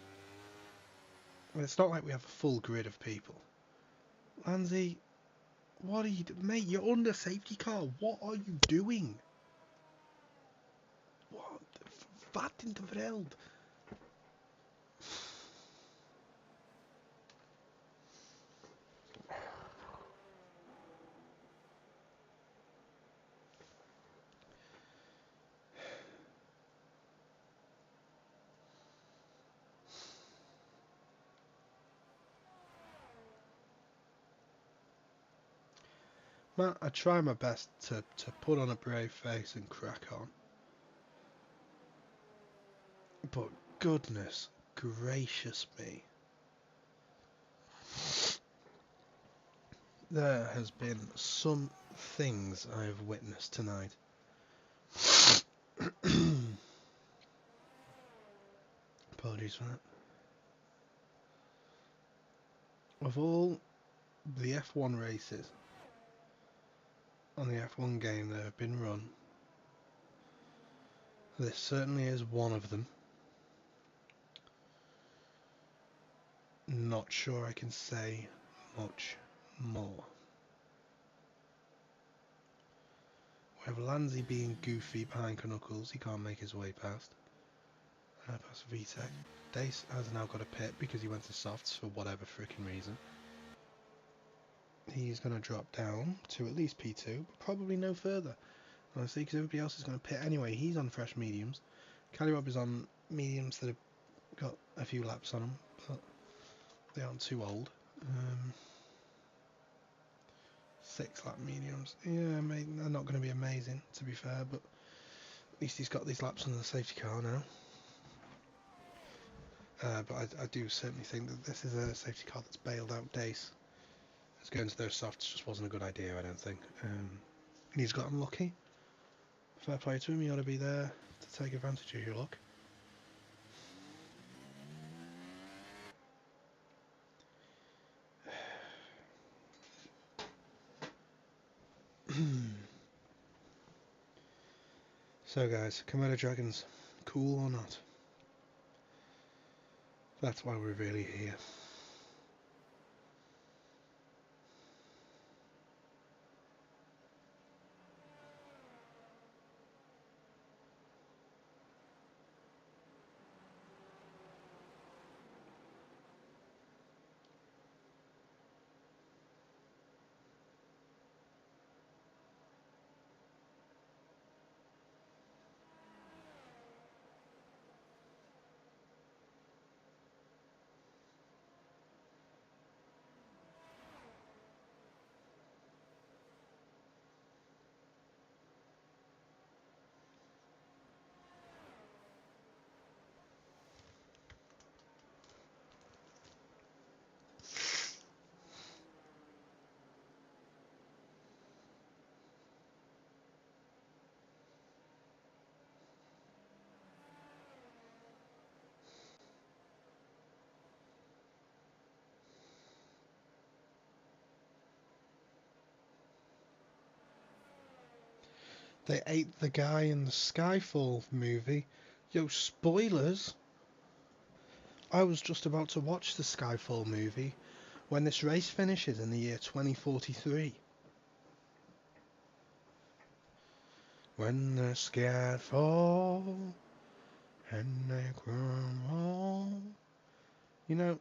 I mean, it's not like we have a full grid of people. Lanzi, what are you doing? Mate, you're under safety car. What are you doing? What? Wat in de wereld? Man, I try my best to put on a brave face and crack on. But goodness gracious me. There has been some things I have witnessed tonight. Apologies for that. Of all the F1 races on the F1 game that have been run, this certainly is one of them. Not sure I can say much more. We have Lanzi being goofy behind Knuckles, he can't make his way past. Past VTech. Dace has now got a pit because he went to softs for whatever freaking reason. He's going to drop down to at least P2, but probably no further. Honestly, because everybody else is going to pit anyway. He's on fresh mediums. Callirob is on mediums that have got a few laps on them, but they aren't too old. 6 lap mediums. Yeah, they're not going to be amazing, to be fair, but at least he's got these laps on the safety car now. But I do certainly think that this is a safety car that's bailed out Dace. As going to those softs just wasn't a good idea, I don't think. And he's got unlucky. Fair play to him, he ought to be there to take advantage of your luck. So guys, Komodo Dragons, cool or not? That's why we're really here. They ate the guy in the Skyfall movie. Yo, spoilers! I was just about to watch the Skyfall movie when this race finishes in the year 2043. When the sky fall and they crumble. You know,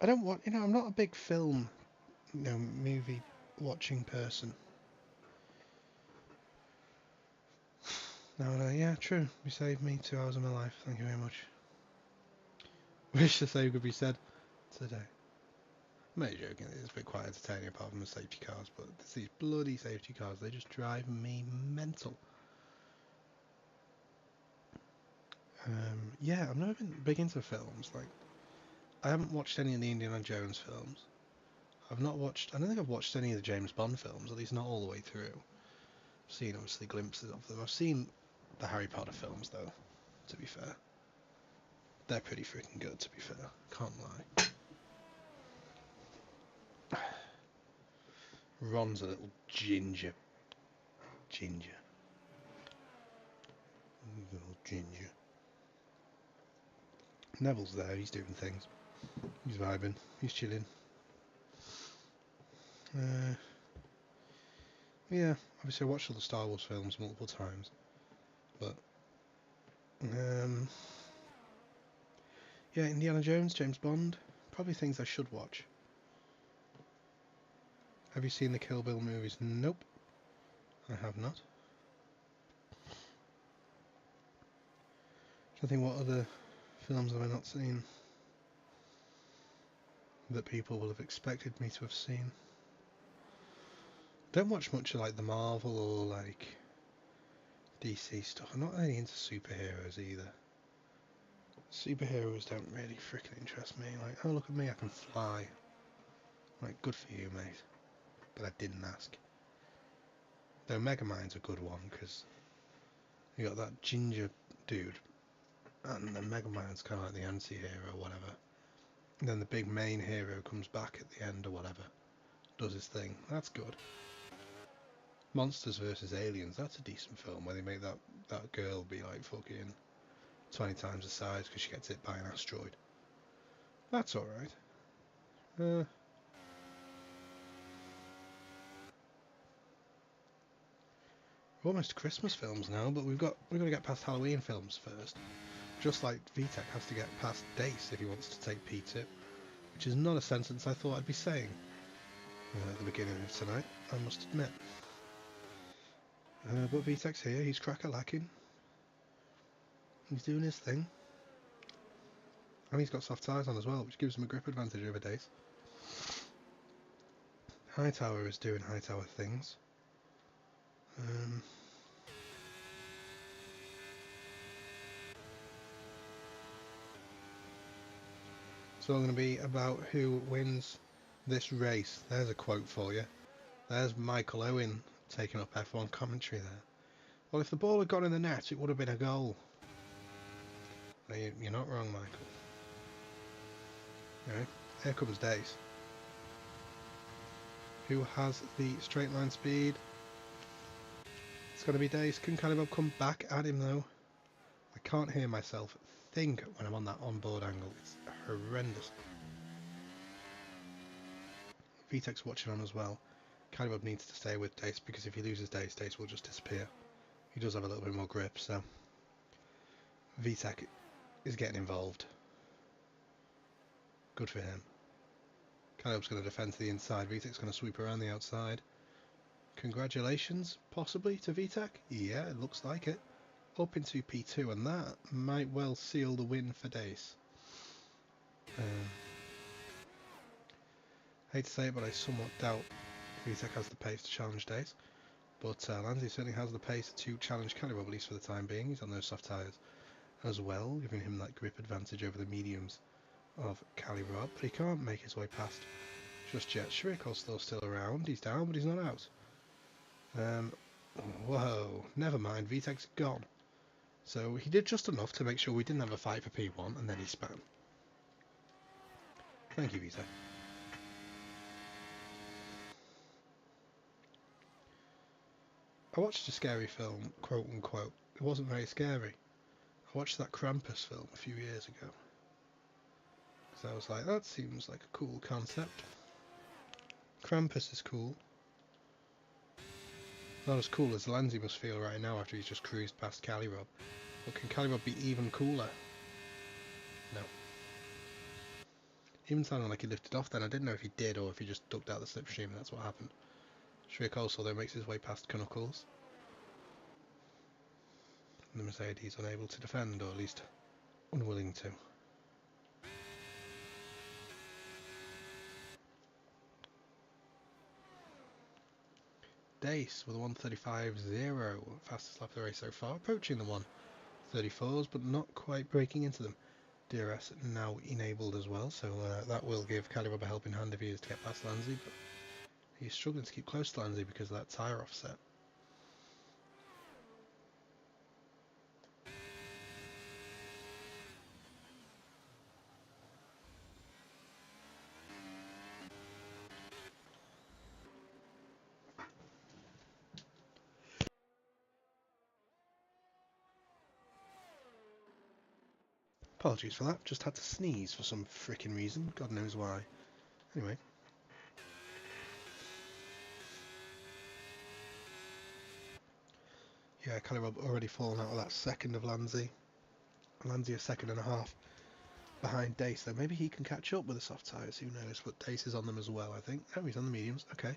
I don't want, I'm not a big film, movie watching person. No, yeah, true. You saved me 2 hours of my life. Thank you very much. Wish the same could be said today. I'm only joking. It's a bit quite entertaining apart from the safety cars, but it's these bloody safety cars. They just drive me mental. Yeah, I've never been big into films. Like, I haven't watched any of the Indiana Jones films. I don't think I've watched any of the James Bond films, at least not all the way through. I've seen, obviously, glimpses of them. I've seen the Harry Potter films, though, to be fair. They're pretty freaking good, to be fair. Can't lie. Ron's a little ginger. Little ginger. Neville's there, he's doing things. He's vibing, he's chilling. Yeah, obviously I watched all the Star Wars films multiple times. But, yeah, Indiana Jones, James Bond, probably things I should watch. Have you seen the Kill Bill movies? Nope, I have not. I think what other films have I not seen that people will have expected me to have seen? Don't watch much of like the Marvel or like DC stuff. I'm not really into superheroes either. Superheroes don't really freaking interest me. Like, oh look at me, I can fly. Like, good for you, mate. But I didn't ask. Though Megamind's a good one because you got that ginger dude, and then Megamind's kind of like the anti-hero or whatever. And then the big main hero comes back at the end or whatever, does his thing. That's good. Monsters vs Aliens, that's a decent film where they make that girl be like fucking 20 times the size because she gets hit by an asteroid. That's alright. We're almost Christmas films now, but we've got to get past Halloween films first. Just like VTech has to get past Dace if he wants to take P2, which is not a sentence I thought I'd be saying at the beginning of tonight, I must admit. But VTech's here, he's crack-a-lacking. He's doing his thing. And he's got soft tires on as well, which gives him a grip advantage over Dace. Hightower is doing Hightower things. It's all going to be about who wins this race. There's a quote for you. There's Michael Owen taking up F1 commentary there. Well, if the ball had gone in the net, it would have been a goal. No, you're not wrong, Michael. Anyway, here comes Dace. Who has the straight line speed? It's going to be Dace. Can Cannibal come back at him though? I can't hear myself think when I'm on that onboard angle. It's horrendous. VTech's watching on as well. Cannibal needs to stay with Dace because if he loses Dace, Dace will just disappear. He does have a little bit more grip, so VTech is getting involved. Good for him. Caleb's going to defend to the inside. VTech's going to sweep around the outside. Congratulations, possibly, to VTech. Yeah, it looks like it. Up into P2, and that might well seal the win for Dace. Hate to say it, but I somewhat doubt VTech has the pace to challenge Dace. But Lanzi certainly has the pace to challenge Caliber, at least for the time being. He's on those soft tyres as well, giving him that grip advantage over the mediums of Caliber. But he can't make his way past just yet. Coleslaw still around. He's down, but he's not out. Whoa, never mind. VTech's gone. So he did just enough to make sure we didn't have a fight for P1, and then he span. Thank you, VTech. I watched a scary film, quote unquote. It wasn't very scary. I watched that Krampus film a few years ago. So I was like, that seems like a cool concept. Krampus is cool. Not as cool as Lanzi must feel right now after he's just cruised past Calirob. But can Calirob be even cooler? No. Even sounded like he lifted off then. I didn't know if he did or if he just ducked out the slipstream and that's what happened. Shriek also though makes his way past Knuckles. And the Mercedes unable to defend, or at least unwilling to. Dace with a 1:35.0, fastest lap of the race so far, approaching the 1:34s but not quite breaking into them. DRS now enabled as well, so that will give Calibub a helping hand if he is to get past Lanzi, but he's struggling to keep close to Lanzi because of that tyre offset. Apologies for that, just had to sneeze for some freaking reason, God knows why. Anyway. Yeah, Calibub already fallen out of that second of Lanzi. Lanzi a second and a half behind Dace, though maybe he can catch up with the soft tyres, who knows, but Dace is on them as well, I think. Oh, he's on the mediums, okay.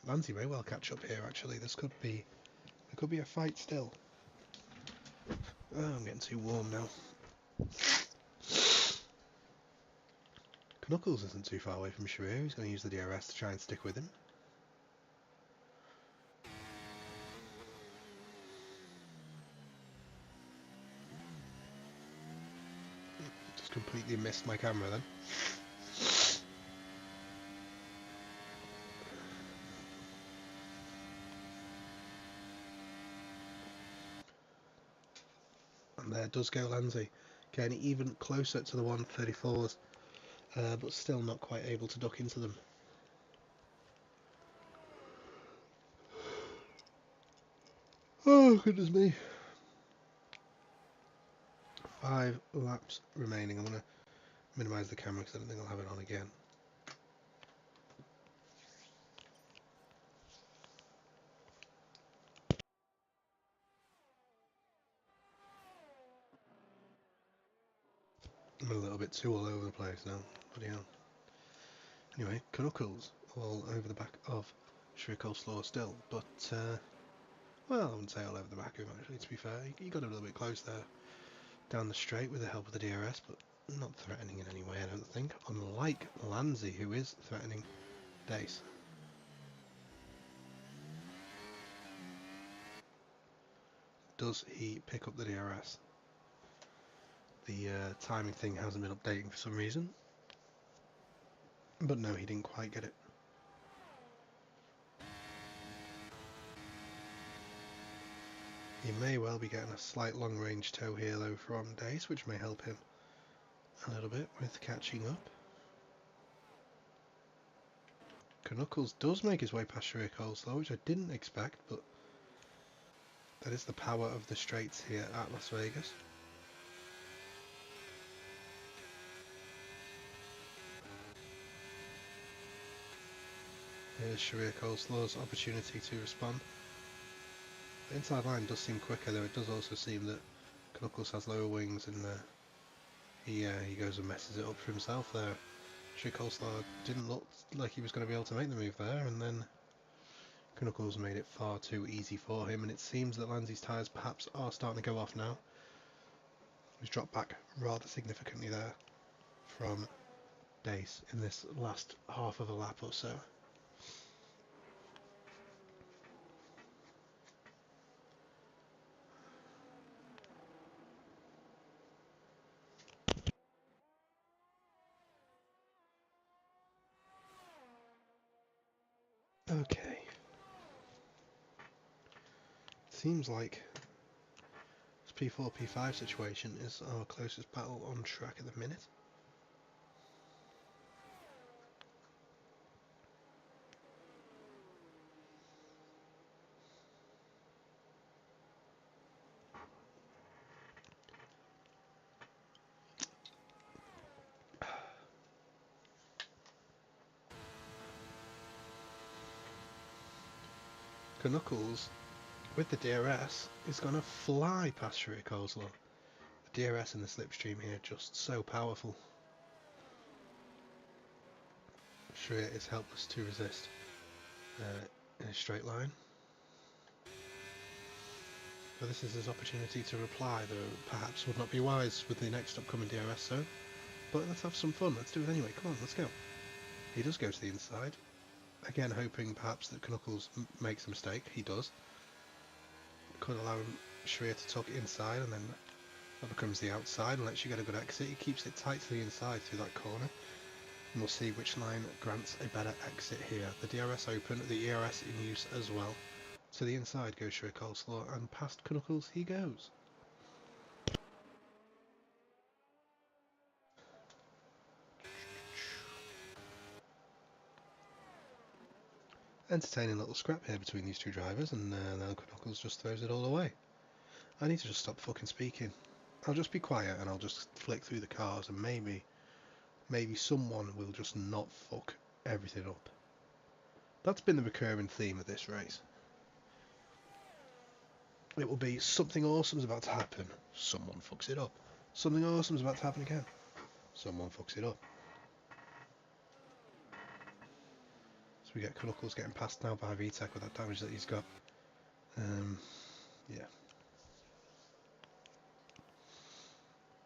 Lanzi may well catch up here, actually. There could be a fight still. Oh, I'm getting too warm now. Knuckles isn't too far away from Sharir. He's going to use the DRS to try and stick with him. just completely missed my camera then. And there does go Lanzi, getting even closer to the 134s, but still not quite able to duck into them. Oh, goodness me. 5 laps remaining. I'm going to minimise the camera because I don't think I'll have it on again. I'm a little bit too all over the place now. Bloody hell. Anyway, Knuckles all over the back of Coleslaw still, but well, I wouldn't say all over the back of him actually, to be fair. He got a little bit close there down the straight with the help of the DRS, but not threatening in any way, I don't think. Unlike Lanzi, who is threatening Dace. Does he pick up the DRS? The timing thing hasn't been updating for some reason. But no, he didn't quite get it. He may well be getting a slight long-range tow here though from Dace, which may help him a little bit with catching up. Knuckles does make his way past Coleslaw, which I didn't expect, but that is the power of the straights here at Las Vegas. Here's Coleslaw's opportunity to respond. The inside line does seem quicker, though it does also seem that Knuckles has lower wings and he goes and messes it up for himself there. Coleslaw didn't look like he was going to be able to make the move there, and then Knuckles made it far too easy for him, and it seems that Lanzi's tyres perhaps are starting to go off now. He's dropped back rather significantly there from Dace in this last half of a lap or so. Okay. Seems like this P4, P5 situation is our closest battle on track at the minute. Knuckles, with the DRS, is going to fly past Coleslaw. The DRS and the slipstream here just so powerful. Shreya is helpless to resist in a straight line. So this is his opportunity to reply, though perhaps would not be wise with the next upcoming DRS zone. But let's have some fun, let's do it anyway, come on, let's go. He does go to the inside. Again, hoping perhaps that Knuckles makes a mistake. He does. Could allow Shreya to tuck inside, and then that becomes the outside and lets you get a good exit. He keeps it tight to the inside through that corner. And we'll see which line grants a better exit here. The DRS open, the ERS in use as well. To the inside goes Coleslaw, and past Knuckles he goes. Entertaining little scrap here between these two drivers, and now Knuckles just throws it all away. I need to just stop fucking speaking. I'll just be quiet and I'll just flick through the cars, and maybe someone will just not fuck everything up. That's been the recurring theme of this race. It will be something awesome's about to happen, someone fucks it up. Something awesome's about to happen again, someone fucks it up. So we get Knuckles getting passed now by VTech with that damage that he's got. Yeah.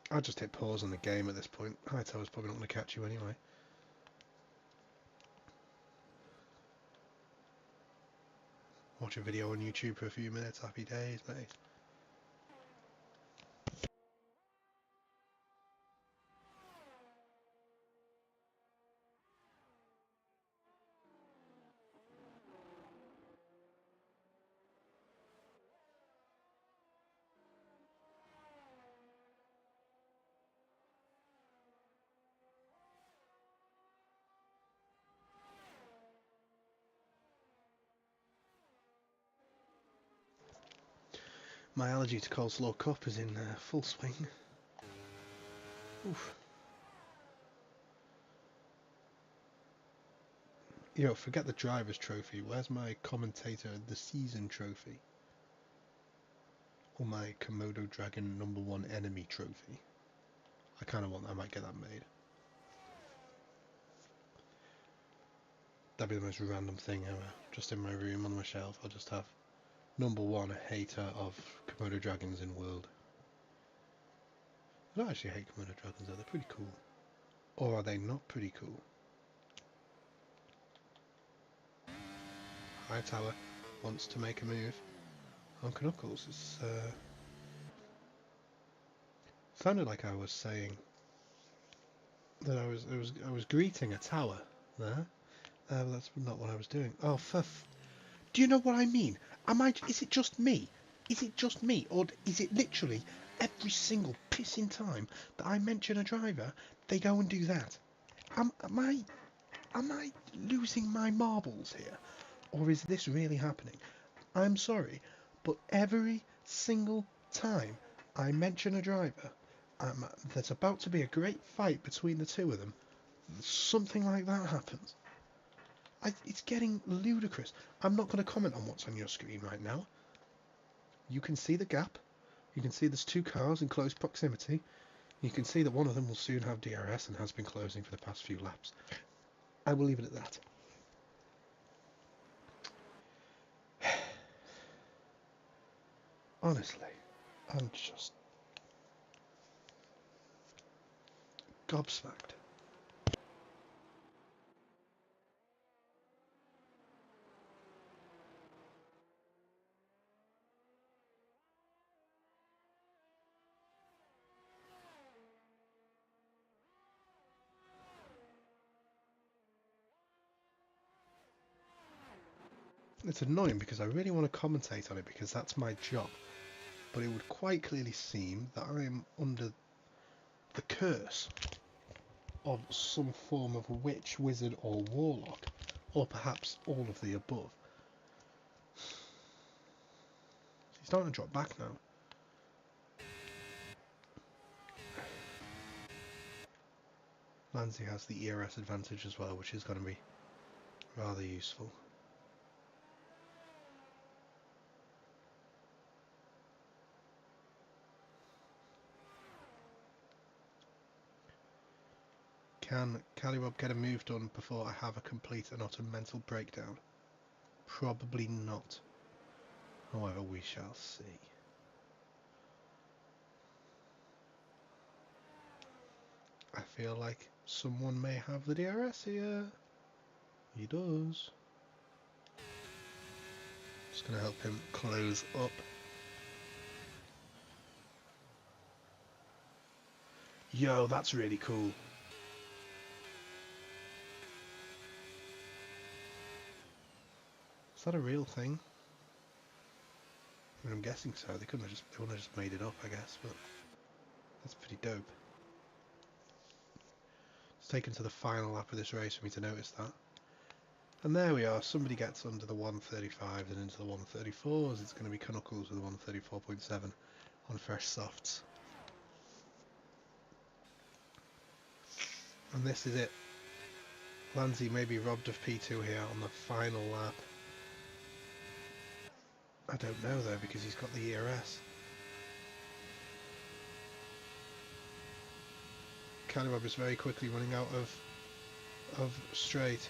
I'll just hit pause on the game at this point. Hightower's probably not going to catch you anyway. Watch a video on YouTube for a few minutes, happy days, mate. My allergy to Coleslaw Cup is in full swing. Oof. You know, forget the driver's trophy. Where's my commentator of the season trophy? Or my Komodo Dragon #1 enemy trophy? I kind of want. I might get that made. That'd be the most random thing ever. Just in my room on my shelf, I'll just have #1 hater of Komodo dragons in world. I don't actually hate Komodo dragons though, they're pretty cool. Or are they not pretty cool? Hightower wants to make a move on Knuckles. It's sounded like I was saying that I was greeting a tower there. That's not what I was doing. Oh, do you know what I mean? Is it just me? Is it just me? Or is it literally every single pissing time that I mention a driver, they go and do that? Am I losing my marbles here? Or is this really happening? I'm sorry, but every single time I mention a driver, there's about to be a great fight between the two of them, something like that happens. It's getting ludicrous. I'm not going to comment on what's on your screen right now. You can see the gap. You can see there's two cars in close proximity. You can see that one of them will soon have DRS and has been closing for the past few laps. I will leave it at that. Honestly, I'm just gobsmacked. It's annoying because I really want to commentate on it because that's my job. But it would quite clearly seem that I'm under the curse of some form of witch, wizard or warlock. Or perhaps all of the above. He's starting to drop back now. Lanzi has the ERS advantage as well, which is going to be rather useful. Can Calirob get a move done before I have a complete and utter mental breakdown? Probably not. However, we shall see. I feel like someone may have the DRS here. He does. Just going to help him close up. Yo, that's really cool. Is that a real thing? I mean, I'm guessing so. They wouldn't have just made it up, I guess, but that's pretty dope. It's taken to the final lap of this race for me to notice that. And there we are, somebody gets under the 135s and into the 134s. It's going to be Knuckles with a 134.7 on fresh softs. And this is it. Lanzi may be robbed of P2 here on the final lap. I don't know though, because he's got the ERS. Calirob is very quickly running out of straight.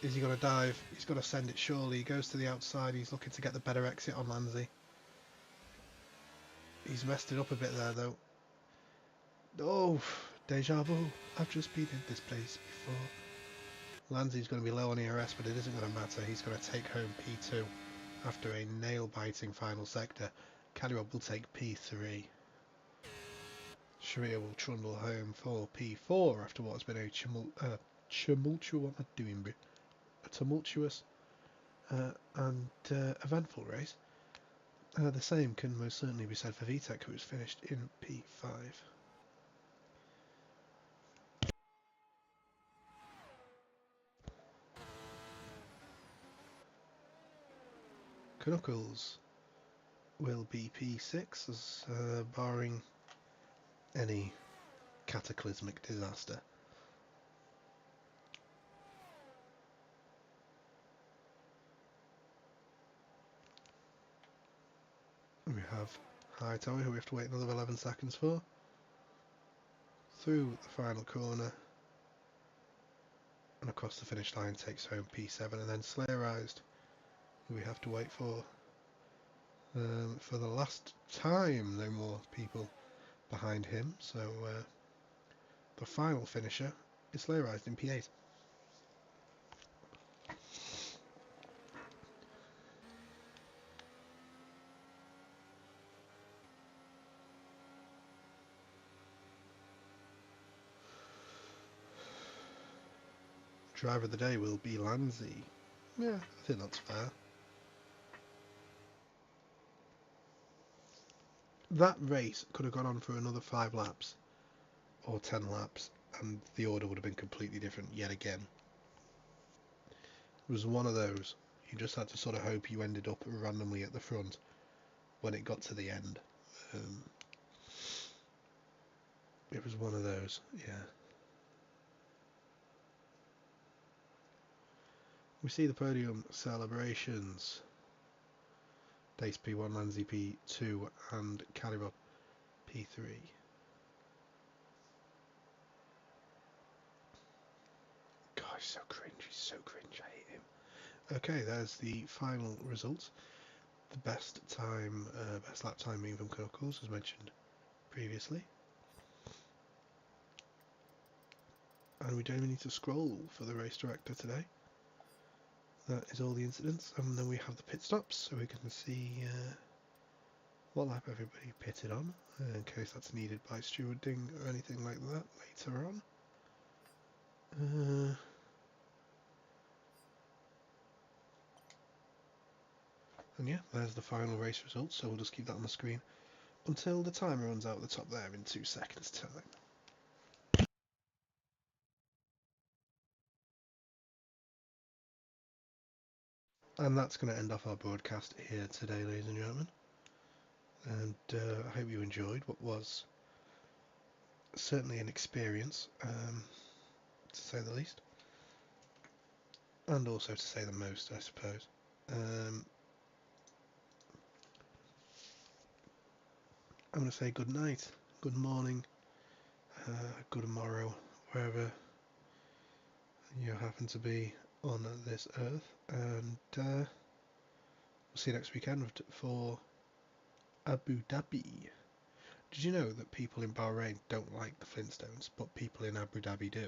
Is he going to dive? He's got to send it surely. He goes to the outside. He's looking to get the better exit on Lanzi. He's messed it up a bit there though. Oh, deja vu. I've just been in this place before. Lanzi's going to be low on ERS, but it isn't going to matter. He's going to take home P2 after a nail-biting final sector. Calirob will take P3. Sharia will trundle home for P4 after what has been a tumultuous and eventful race. The same can most certainly be said for VTEC, who was finished in P5. Knuckles will be P6, as barring any cataclysmic disaster. We have Hightower, who we have to wait another 11 seconds for, through the final corner and across the finish line, takes home P7, and then Slayerized, who we have to wait for the last time. No more people behind him, so the final finisher is Slayerized in P8. Driver of the day will be Lanzi. Yeah, I think that's fair. That race could have gone on for another 5 laps or 10 laps and the order would have been completely different yet again. It was one of those. You just had to sort of hope you ended up randomly at the front when it got to the end. It was one of those, yeah. We see the podium celebrations. Dace P1, Lanzi P2 and Calirob P3. God, he's so cringe, I hate him. Okay, there's the final results. The best time, best lap time moving Knuckles, as mentioned previously. And we don't even need to scroll for the race director today. That is all the incidents, and then we have the pit stops, so we can see what lap everybody pitted on, in case that's needed by stewarding or anything like that later on. And yeah, there's the final race results, so we'll just keep that on the screen until the timer runs out at the top there in 2 seconds time. And that's going to end off our broadcast here today, ladies and gentlemen. And I hope you enjoyed what was certainly an experience, to say the least. And also to say the most, I suppose. I'm going to say good night, good morning, good morrow, wherever you happen to be on this earth. And we'll see you next weekend for Abu Dhabi. Did you know that people in Bahrain don't like the Flintstones, but people in Abu Dhabi do?